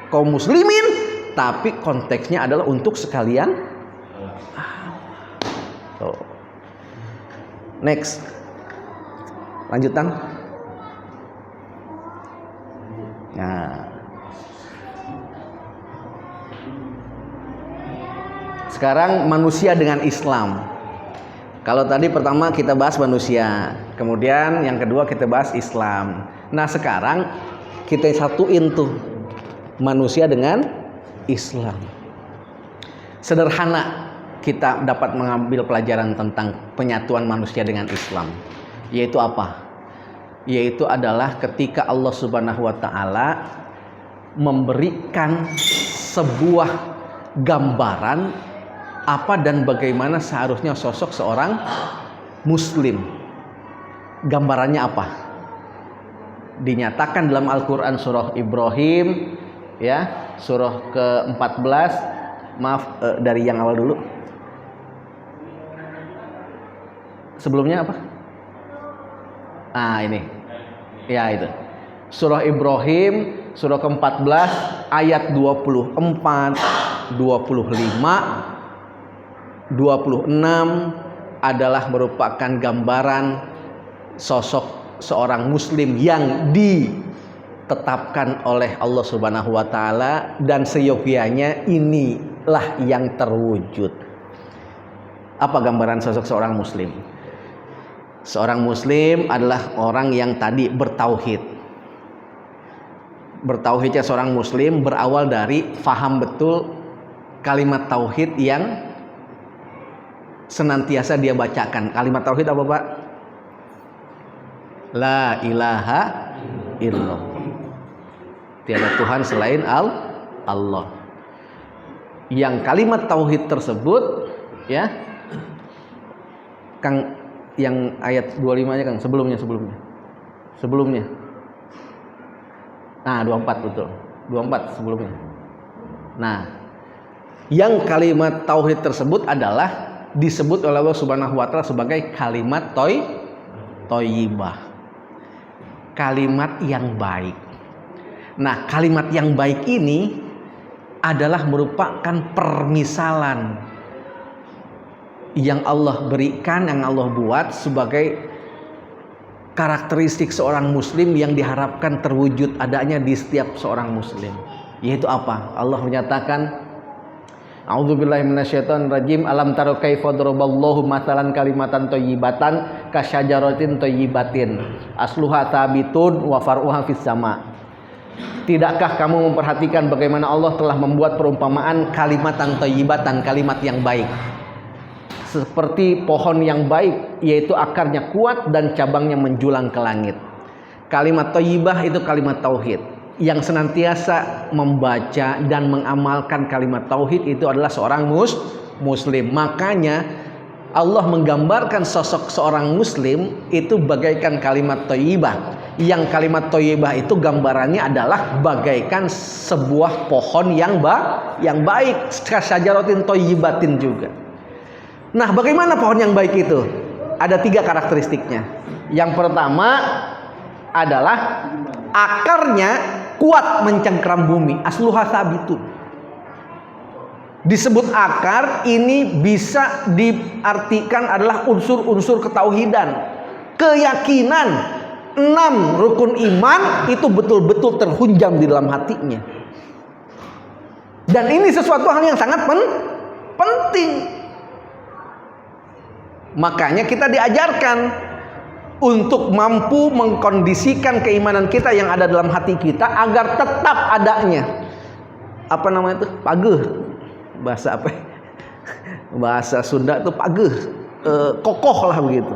kaum muslimin, tapi konteksnya adalah untuk sekalian. Next, lanjutan. Nah, sekarang manusia dengan Islam. Kalau tadi pertama kita bahas manusia, kemudian yang kedua kita bahas Islam. Nah sekarang kita satuin tuh manusia dengan Islam. Sederhana kita dapat mengambil pelajaran tentang penyatuan manusia dengan Islam. Yaitu apa? Yaitu adalah ketika Allah Subhanahu wa taala memberikan sebuah gambaran apa dan bagaimana seharusnya sosok seorang muslim. Gambarannya apa? Dinyatakan dalam Al-Quran surah Ibrahim, ya, surah ke-14. Maaf, dari yang awal dulu. Sebelumnya apa? Ini. Ya, itu. Surah Ibrahim, surah ke-14 ayat 24, 25, 26 adalah merupakan gambaran sosok seorang muslim yang ditetapkan oleh Allah Subhanahu wa taala, dan seyogianya inilah yang terwujud. Apa gambaran sosok seorang muslim? Seorang muslim adalah orang yang tadi bertauhid. Bertauhidnya seorang muslim berawal dari faham betul kalimat tauhid yang senantiasa dia bacakan. Kalimat tauhid apa, Pak? La ilaha illallah. Tiada Tuhan selain Allah. Yang kalimat tauhid tersebut ya Kang, yang ayat 25-nya Kang, sebelumnya. Nah, 24 betul. 24 sebelumnya. Nah, yang kalimat tauhid tersebut adalah disebut oleh Allah Subhanahu wa taala sebagai kalimat thayyibah. Kalimat yang baik. Nah, kalimat yang baik ini adalah merupakan permisalan yang Allah berikan, yang Allah buat sebagai karakteristik seorang muslim yang diharapkan terwujud adanya di setiap seorang muslim. Yaitu apa? Allah menyatakan, A'udzubillahi minasyaitonirrajim. Alam taro kaifa daraballahu mathalan kalimatan thayyibatan kasyajaratin thayyibatin asluha thabitun wa far'uha fis sama. Tidakkah kamu memperhatikan bagaimana Allah telah membuat perumpamaan kalimatan thayyibatan, kalimat yang baik, seperti pohon yang baik, yaitu akarnya kuat dan cabangnya menjulang ke langit. Kalimat thayyibah itu kalimat tauhid. Yang senantiasa membaca dan mengamalkan kalimat tauhid itu adalah seorang muslim. Makanya Allah menggambarkan sosok seorang muslim itu bagaikan kalimat thayyibah. Yang kalimat thayyibah itu gambarannya adalah bagaikan sebuah pohon yang baik, kasajaratin thayyibatin juga. Nah, bagaimana pohon yang baik itu? Ada 3 karakteristiknya. Yang pertama adalah akarnya kuat mencengkram bumi, asluha sabitun. Disebut akar ini bisa diartikan adalah unsur-unsur ketauhidan, keyakinan 6 rukun iman itu betul-betul terhunjam di dalam hatinya. Dan ini sesuatu hal yang sangat penting. Makanya kita diajarkan untuk mampu mengkondisikan keimanan kita yang ada dalam hati kita agar tetap adanya apa namanya itu? Pageh. Bahasa apa? Bahasa Sunda itu pageh. Kokoh lah begitu.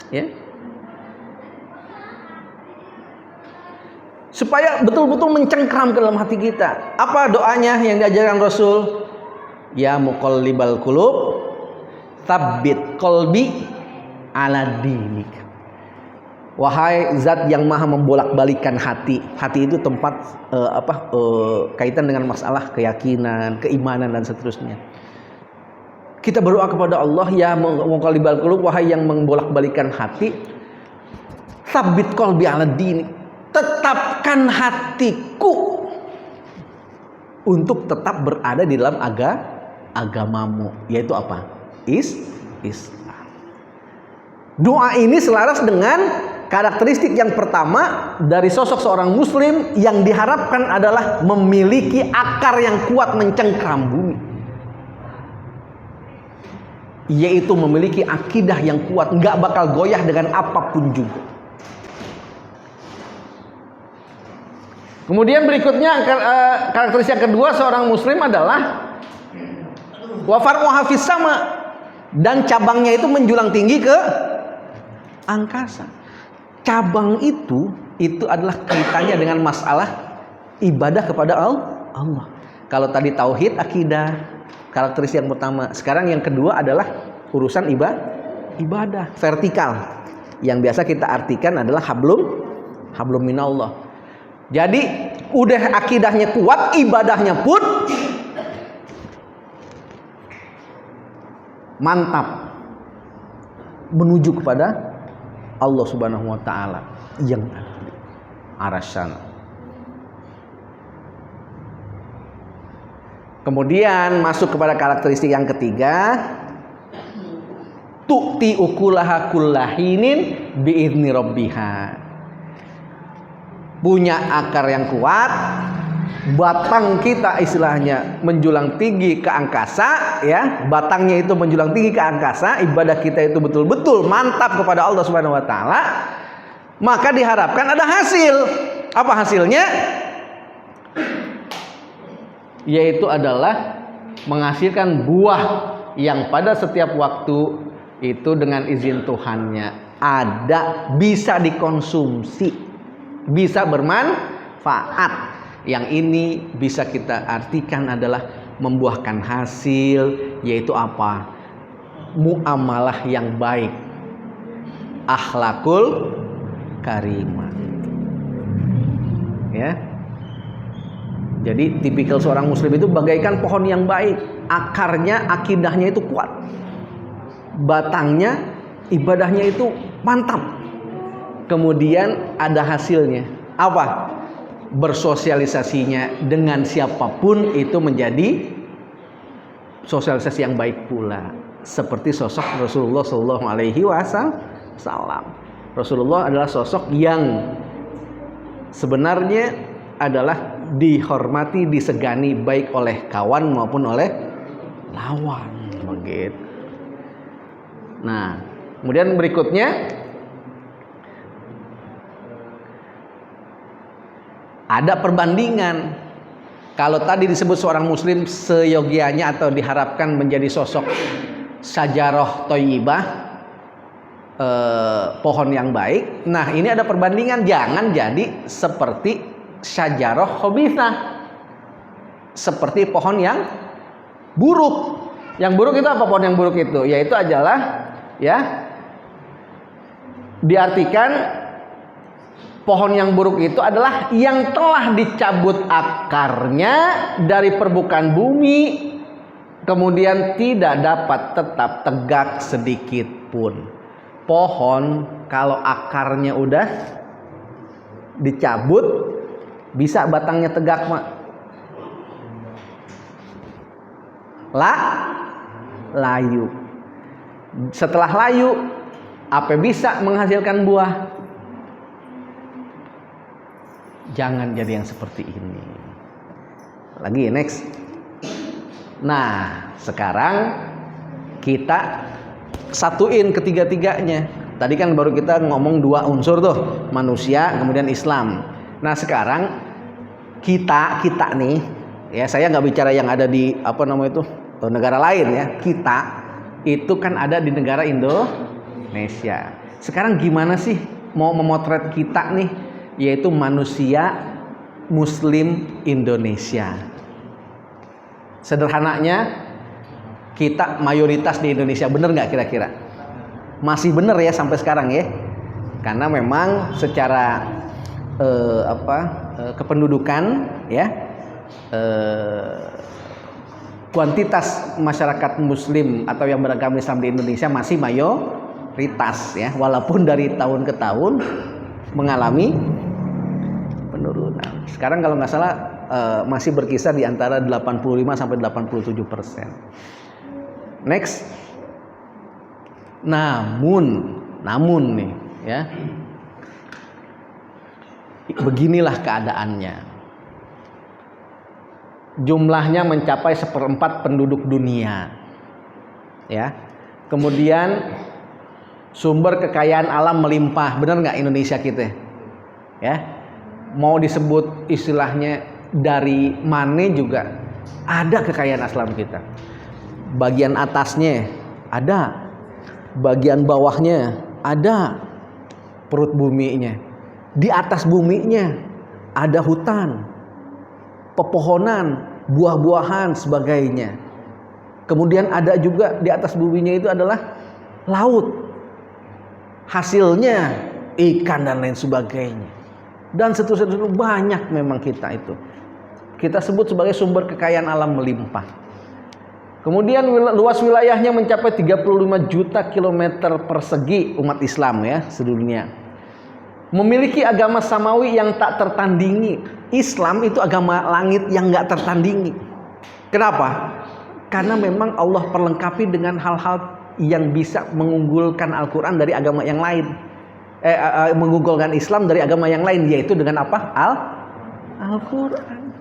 Ya. Supaya betul-betul mencengkram ke dalam hati kita. Apa doanya yang diajarkan Rasul? Ya muqallibal qulub tsabbit qalbi ala dinik. Wahai zat yang maha membolak-balikan hati. Hati itu tempat kaitan dengan masalah keyakinan, keimanan dan seterusnya. Kita berdoa kepada Allah, ya muqallibal qulub, wahai yang membolak-balikan hati, tsabbit qalbi ala dinik. Tetapkan hatiku untuk tetap berada di dalam agamamu, yaitu apa? Islam. Doa ini selaras dengan karakteristik yang pertama dari sosok seorang muslim yang diharapkan adalah memiliki akar yang kuat mencengkram bumi, yaitu memiliki akidah yang kuat, nggak bakal goyah dengan apapun juga. Kemudian berikutnya karakteristik yang kedua seorang muslim adalah wa far'uha fis sama, dan cabangnya itu menjulang tinggi ke angkasa. Cabang itu adalah kaitannya dengan masalah ibadah kepada Allah. Kalau tadi tauhid, akidah, karakteristik yang pertama. Sekarang yang kedua adalah urusan ibadah vertikal, yang biasa kita artikan adalah hablum minallah. Jadi udah akidahnya kuat, ibadahnya pun mantap menuju kepada Allah Subhanahu wa taala yang arasyana. Kemudian masuk kepada karakteristik yang ketiga, tu'ti ukulaha kullahinin bi'izni rabbiha. Punya akar yang kuat, batang kita istilahnya menjulang tinggi ke angkasa, ya, batangnya itu menjulang tinggi ke angkasa, ibadah kita itu betul-betul mantap kepada Allah Subhanahu wa taala, maka diharapkan ada hasil. Apa hasilnya? Yaitu adalah menghasilkan buah yang pada setiap waktu itu dengan izin Tuhannya ada, bisa dikonsumsi, bisa bermanfaat. Yang ini bisa kita artikan adalah membuahkan hasil, yaitu apa? Muamalah yang baik, akhlakul karimah. Ya. Jadi tipikal seorang muslim itu bagaikan pohon yang baik, akarnya, akidahnya itu kuat, batangnya, ibadahnya itu mantap. Kemudian ada hasilnya. Apa? Bersosialisasinya dengan siapapun itu menjadi sosialisasi yang baik pula. Seperti sosok Rasulullah Shallallahu Alaihi Wasallam. Rasulullah adalah sosok yang sebenarnya adalah dihormati, disegani baik oleh kawan maupun oleh lawan. Begitu. Nah, kemudian berikutnya ada perbandingan. Kalau tadi disebut seorang muslim seyogianya atau diharapkan menjadi sosok syajarah thayyibah, pohon yang baik. Nah, ini ada perbandingan, jangan jadi seperti syajarah khabithah, seperti pohon yang buruk. Yang buruk itu apa pohon yang buruk itu? Yaitu adalah diartikan pohon yang buruk itu adalah yang telah dicabut akarnya dari permukaan bumi, kemudian tidak dapat tetap tegak sedikit pun. Pohon kalau akarnya udah dicabut, bisa batangnya tegak, Mak? Layu. Setelah layu, apa bisa menghasilkan buah? Jangan jadi yang seperti ini. Lagi next. Nah, sekarang kita satuin ketiga-tiganya. Tadi kan baru kita ngomong dua unsur tuh, manusia kemudian Islam. Nah, sekarang kita nih, ya saya nggak bicara yang ada di negara lain ya. Kita itu kan ada di negara Indonesia. Sekarang gimana sih mau memotret kita nih? Yaitu manusia muslim Indonesia. Sederhananya, kita mayoritas di Indonesia, bener nggak kira-kira? Masih bener ya sampai sekarang ya, karena memang secara kependudukan ya, kuantitas masyarakat muslim atau yang beragama Islam di Indonesia masih mayoritas ya, walaupun dari tahun ke tahun mengalami penurunan. Sekarang kalau nggak salah masih berkisar di antara 85 sampai 87%. Next. Namun nih ya, beginilah keadaannya. Jumlahnya mencapai 1/4 penduduk dunia. Ya. Kemudian sumber kekayaan alam melimpah, benar nggak Indonesia kita? Ya. Mau disebut istilahnya dari mana juga ada kekayaan alam kita. Bagian atasnya ada, bagian bawahnya ada, perut buminya. Di atas buminya ada hutan, pepohonan, buah-buahan, sebagainya. Kemudian ada juga di atas buminya itu adalah laut, hasilnya ikan dan lain sebagainya. Dan seterusnya banyak memang kita itu. Kita sebut sebagai sumber kekayaan alam melimpah. Kemudian luas wilayahnya mencapai 35 juta kilometer persegi umat Islam ya sedunia. Memiliki agama samawi yang tak tertandingi. Islam itu agama langit yang gak tertandingi. Kenapa? Karena memang Allah perlengkapi dengan hal-hal yang bisa mengunggulkan Al-Quran dari agama yang lain. Mengunggulkan Islam dari agama yang lain, yaitu dengan apa? Al-Quran,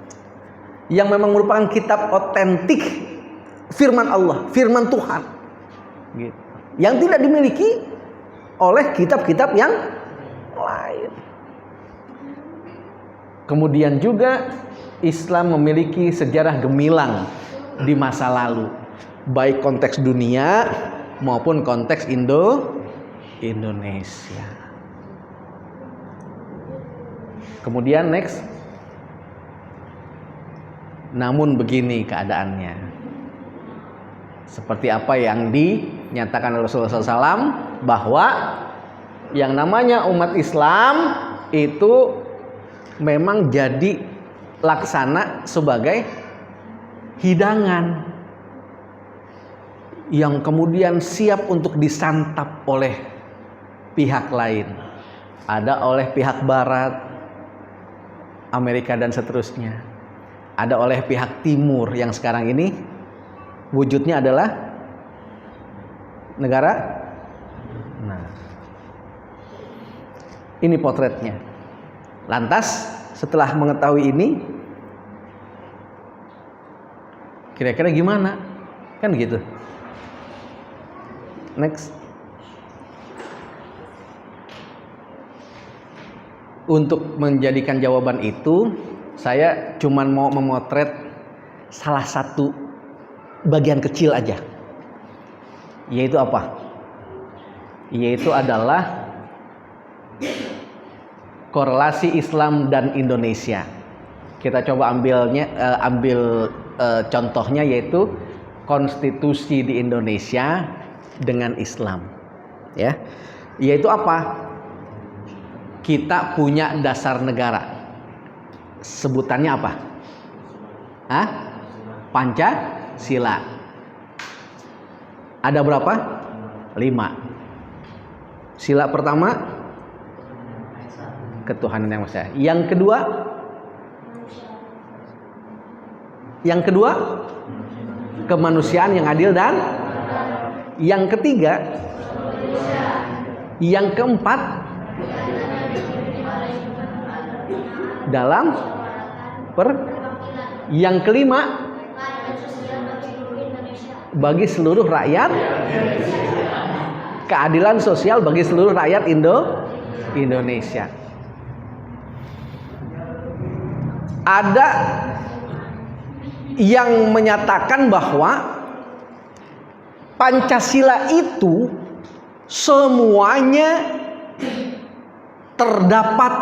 yang memang merupakan kitab otentik firman Allah, firman Tuhan, gitu. Yang tidak dimiliki oleh kitab-kitab yang lain. Kemudian juga Islam memiliki sejarah gemilang di masa lalu, baik konteks dunia maupun konteks Indonesia. Kemudian next, Namun begini keadaannya. Seperti apa yang dinyatakan Rasulullah SAW, bahwa yang namanya umat Islam itu memang jadi laksana sebagai hidangan yang kemudian siap untuk disantap oleh pihak lain. Ada oleh pihak Barat, Amerika dan seterusnya. Ada oleh pihak Timur yang sekarang ini wujudnya adalah negara. Nah, ini potretnya. Lantas setelah mengetahui ini, kira-kira gimana? Kan gitu. Next. Untuk menjadikan jawaban itu, saya cuman mau memotret salah satu bagian kecil aja. Yaitu apa? Yaitu adalah korelasi Islam dan Indonesia. Kita coba ambil contohnya, yaitu konstitusi di Indonesia dengan Islam, ya. Yaitu apa? Kita punya dasar negara. Sebutannya apa? Pancasila. Ada berapa? 5. Sila pertama, ketuhanan yang Maha Esa. Yang kedua, kemanusiaan yang adil, dan yang ketiga, yang keempat, dalam yang kelima, bagi seluruh rakyat, keadilan sosial bagi seluruh rakyat Indonesia. Ada yang menyatakan bahwa Pancasila itu semuanya terdapat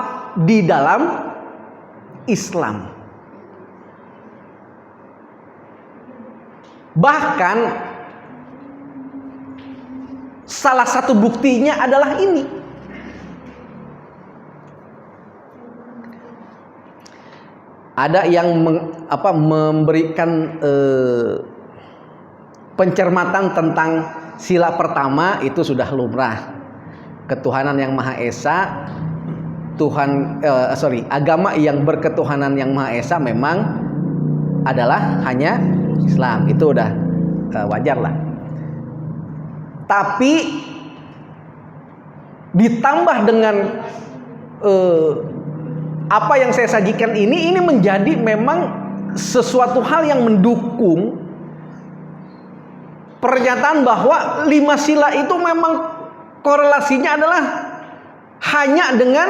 di dalam Islam. Bahkan salah satu buktinya adalah ini. Ada yang memberikan pencermatan tentang sila pertama, itu sudah lumrah. Ketuhanan yang Maha Esa, agama yang berketuhanan yang Maha Esa memang adalah hanya Islam. Itu udah wajar lah. Tapi ditambah dengan apa yang saya sajikan ini menjadi memang sesuatu hal yang mendukung pernyataan bahwa 5 sila itu memang korelasinya adalah hanya dengan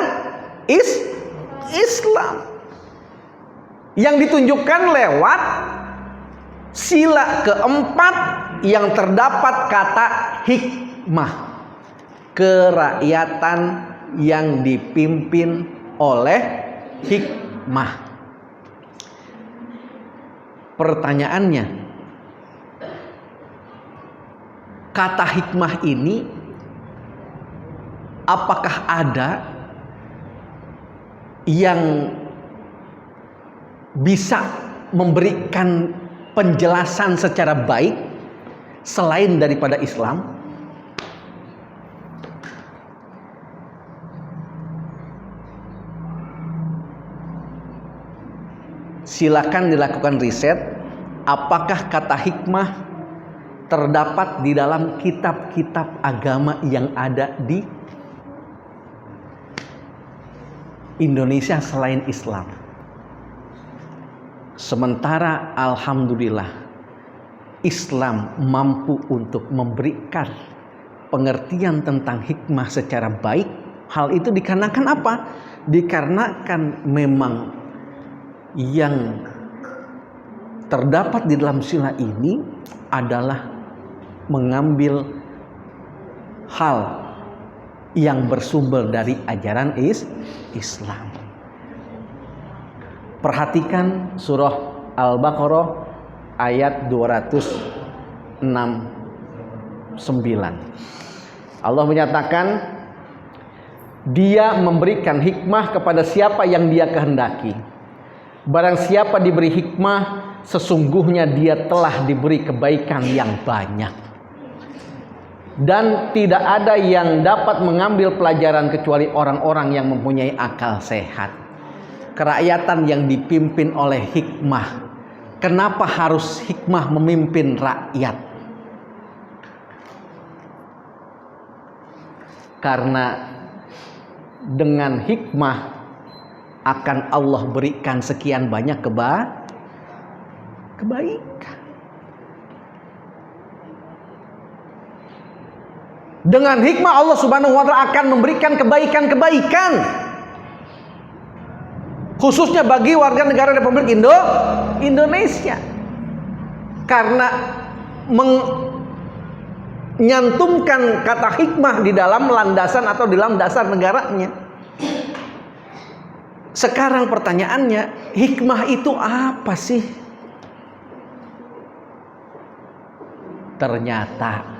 Islam, yang ditunjukkan lewat sila keempat yang terdapat kata hikmah, kerakyatan yang dipimpin oleh hikmah. Pertanyaannya, kata hikmah ini apakah ada yang bisa memberikan penjelasan secara baik selain daripada Islam? Silakan dilakukan riset, apakah kata hikmah terdapat di dalam kitab-kitab agama yang ada di Indonesia selain Islam. Sementara alhamdulillah Islam mampu untuk memberikan pengertian tentang hikmah secara baik. Hal itu dikarenakan apa? Dikarenakan memang yang terdapat di dalam sila ini adalah mengambil hal yang bersumber dari ajaran Islam. Perhatikan surah Al-Baqarah ayat 269. Allah menyatakan, Dia memberikan hikmah kepada siapa yang Dia kehendaki. Barang siapa diberi hikmah, sesungguhnya dia telah diberi kebaikan yang banyak. Dan tidak ada yang dapat mengambil pelajaran kecuali orang-orang yang mempunyai akal sehat. Kerakyatan yang dipimpin oleh hikmah. Kenapa harus hikmah memimpin rakyat? Karena dengan hikmah akan Allah berikan sekian banyak kebaikan. Dengan hikmah Allah Subhanahu wa taala akan memberikan kebaikan-kebaikan. Khususnya bagi warga negara Republik Indonesia. Karena menyantumkan kata hikmah di dalam landasan atau di dalam dasar negaranya. Sekarang pertanyaannya, hikmah itu apa sih? Ternyata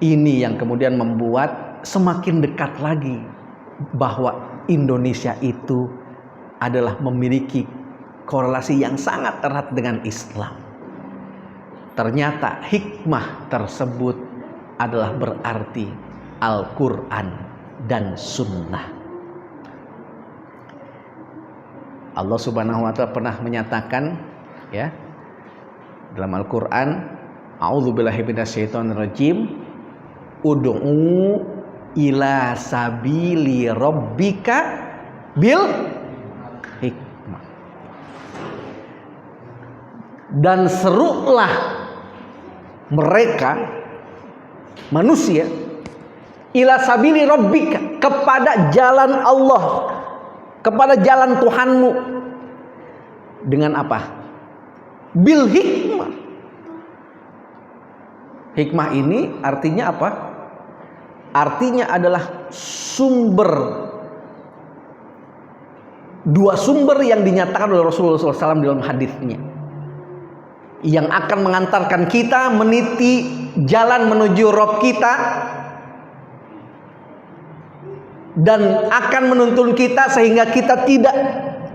ini yang kemudian membuat semakin dekat lagi bahwa Indonesia itu adalah memiliki korelasi yang sangat erat dengan Islam. Ternyata hikmah tersebut adalah berarti Al-Quran dan Sunnah. Allah Subhanahu wa taala pernah menyatakan ya dalam Al-Qur'an, a'udzubillahi minasyaitonirrajim, ud'u ila sabili rabbika bil hikmah. Dan serulah mereka manusia ila sabili rabbika, kepada jalan Allah, kepada jalan Tuhanmu. Dengan apa? Bil hikmah. Hikmah ini artinya apa? Artinya adalah dua sumber yang dinyatakan oleh Rasulullah SAW dalam hadisnya, yang akan mengantarkan kita meniti jalan menuju Rabb kita dan akan menuntun kita sehingga kita tidak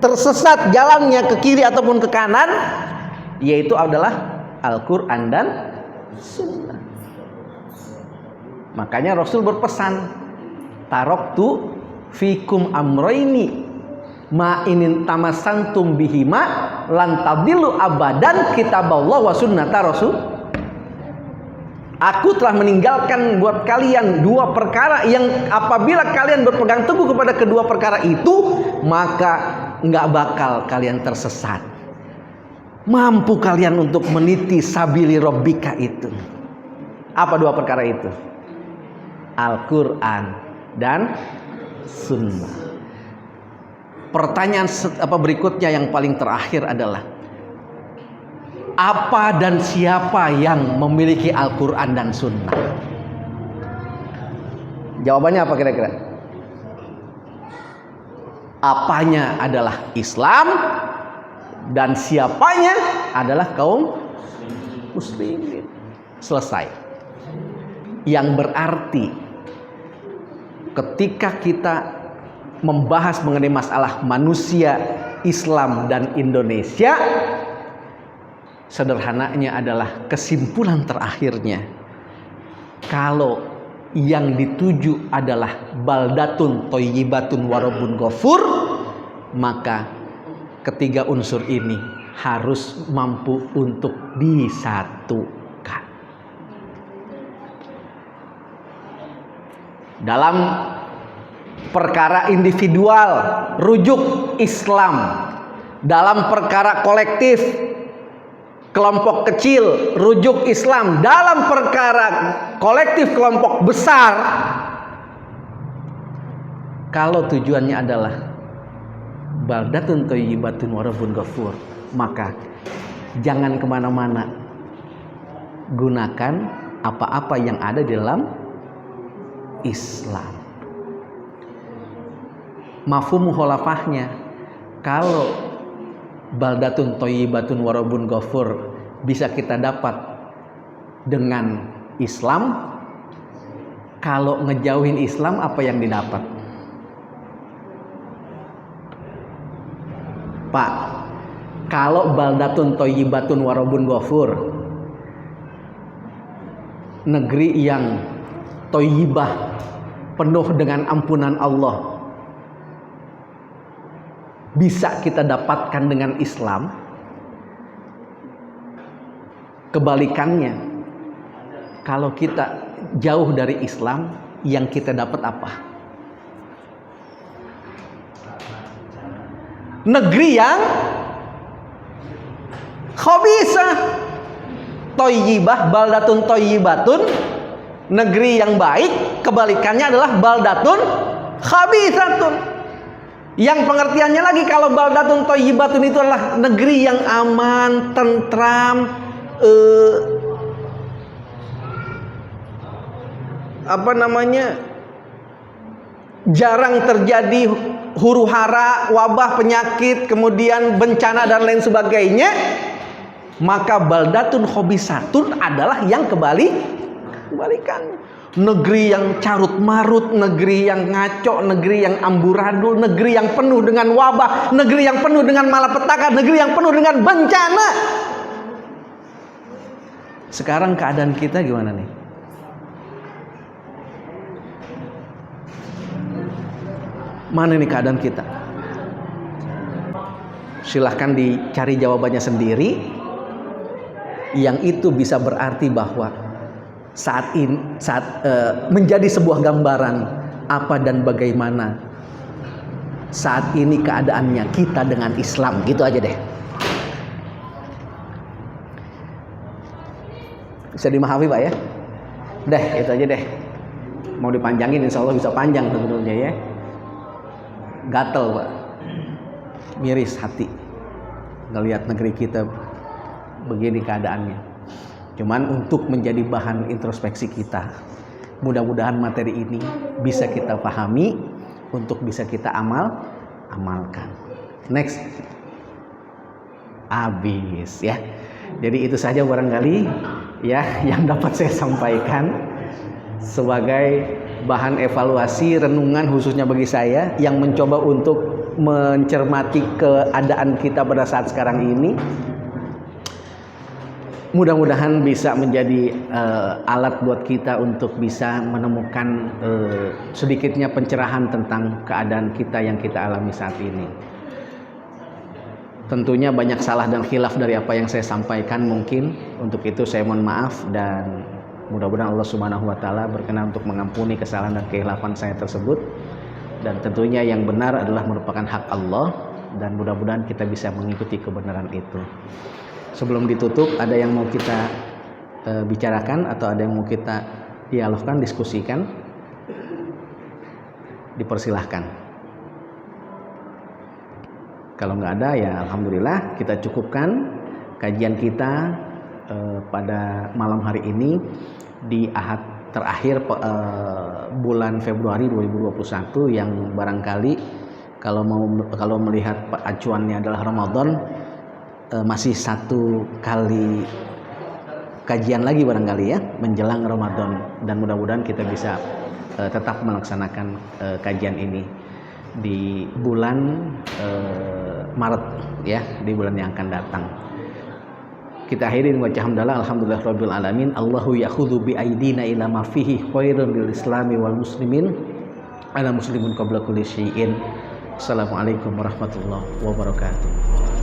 tersesat jalannya ke kiri ataupun ke kanan, yaitu adalah Al-Quran dan Sunnah. Makanya Rasul berpesan, taroktu fikum amroini ma inin tamasantum bihima lan tadillu abadan kitaballah wa sunnata Rasul. Aku telah meninggalkan buat kalian dua perkara yang apabila kalian berpegang teguh kepada kedua perkara itu, maka nggak bakal kalian tersesat. Mampu kalian untuk meniti sabili rabbika itu. Apa dua perkara itu? Al-Quran dan Sunnah. Pertanyaan berikutnya yang paling terakhir adalah, apa dan siapa yang memiliki Al-Quran dan Sunnah? Jawabannya apa kira-kira? Apanya adalah Islam dan siapanya adalah kaum muslimin. Selesai. Yang berarti ketika kita membahas mengenai masalah manusia, Islam dan Indonesia, sederhananya adalah kesimpulan terakhirnya, kalau yang dituju adalah baldatun thayyibatun warabun ghafur, maka ketiga unsur ini harus mampu untuk disatukan. Dalam perkara individual, rujuk Islam. Dalam perkara kolektif, kelompok kecil, rujuk Islam. Dalam perkara kolektif, kelompok besar, kalau tujuannya adalah baldatun thayyibatun warabun ghafur, maka jangan kemana-mana, gunakan apa-apa yang ada di dalam Islam. Mafhum mukhalafahnya, kalau baldatun thayyibatun warabun ghafur bisa kita dapat dengan Islam. Kalau ngejauhin Islam, apa yang didapat? Pak, kalau baldatun thayyibatun warabun ghafur, negeri yang thayyibah, penuh dengan ampunan Allah, bisa kita dapatkan dengan Islam. Kebalikannya, kalau kita jauh dari Islam, yang kita dapat apa? Negeri yang khabisah. Thayyibah, baldatun thayyibatun, negeri yang baik. Kebalikannya adalah baldatun khabisatun. Yang pengertiannya lagi, kalau baldatun thayyibatun itu adalah negeri yang aman, tentram, jarang terjadi huru-hara, wabah, penyakit, kemudian bencana dan lain sebagainya. Maka baldatun khabisatun adalah yang kebalikan. Negeri yang carut marut, negeri yang ngaco, negeri yang amburadul, negeri yang penuh dengan wabah, negeri yang penuh dengan malapetaka, negeri yang penuh dengan bencana. Sekarang keadaan kita gimana nih? Mana nih keadaan kita? Silahkan dicari jawabannya sendiri. Yang itu bisa berarti bahwa saat menjadi sebuah gambaran apa dan bagaimana saat ini keadaannya kita dengan Islam. Gitu aja deh. Bisa dimahami Pak ya? Deh, itu aja deh. Mau dipanjangin insya Allah bisa panjang sebetulnya ya. Gatel Pak, miris hati ngelihat negeri kita begini keadaannya. Cuman untuk menjadi bahan introspeksi kita, mudah-mudahan materi ini bisa kita pahami untuk bisa kita amalkan. Next, habis ya. Jadi itu saja barangkali ya yang dapat saya sampaikan sebagai bahan evaluasi renungan khususnya bagi saya yang mencoba untuk mencermati keadaan kita pada saat sekarang ini. Mudah-mudahan bisa menjadi alat buat kita untuk bisa menemukan sedikitnya pencerahan tentang keadaan kita yang kita alami saat ini. Tentunya banyak salah dan khilaf dari apa yang saya sampaikan mungkin. Untuk itu saya mohon maaf dan mudah-mudahan Allah Subhanahu wa taala berkenan untuk mengampuni kesalahan dan kekhilafan saya tersebut. Dan tentunya yang benar adalah merupakan hak Allah dan mudah-mudahan kita bisa mengikuti kebenaran itu. Sebelum ditutup, ada yang mau kita bicarakan atau ada yang mau kita dialogkan, diskusikan? Dipersilahkan. Kalau nggak ada ya alhamdulillah kita cukupkan kajian kita pada malam hari ini di Ahad terakhir bulan Februari 2021 yang barangkali kalau melihat acuannya adalah Ramadan, masih satu kali kajian lagi barangkali ya menjelang Ramadan, dan mudah-mudahan kita bisa tetap melaksanakan kajian ini di bulan Maret ya, di bulan yang akan datang. Kita akhiri dengan baca hamdalah alhamdulillahirabbil alamin. Allahu yakhudhu bi aidina ila ma fihi khairun lil islami wal muslimin. Ana muslimun qabla kulli syai'in. Assalamualaikum warahmatullahi wabarakatuh.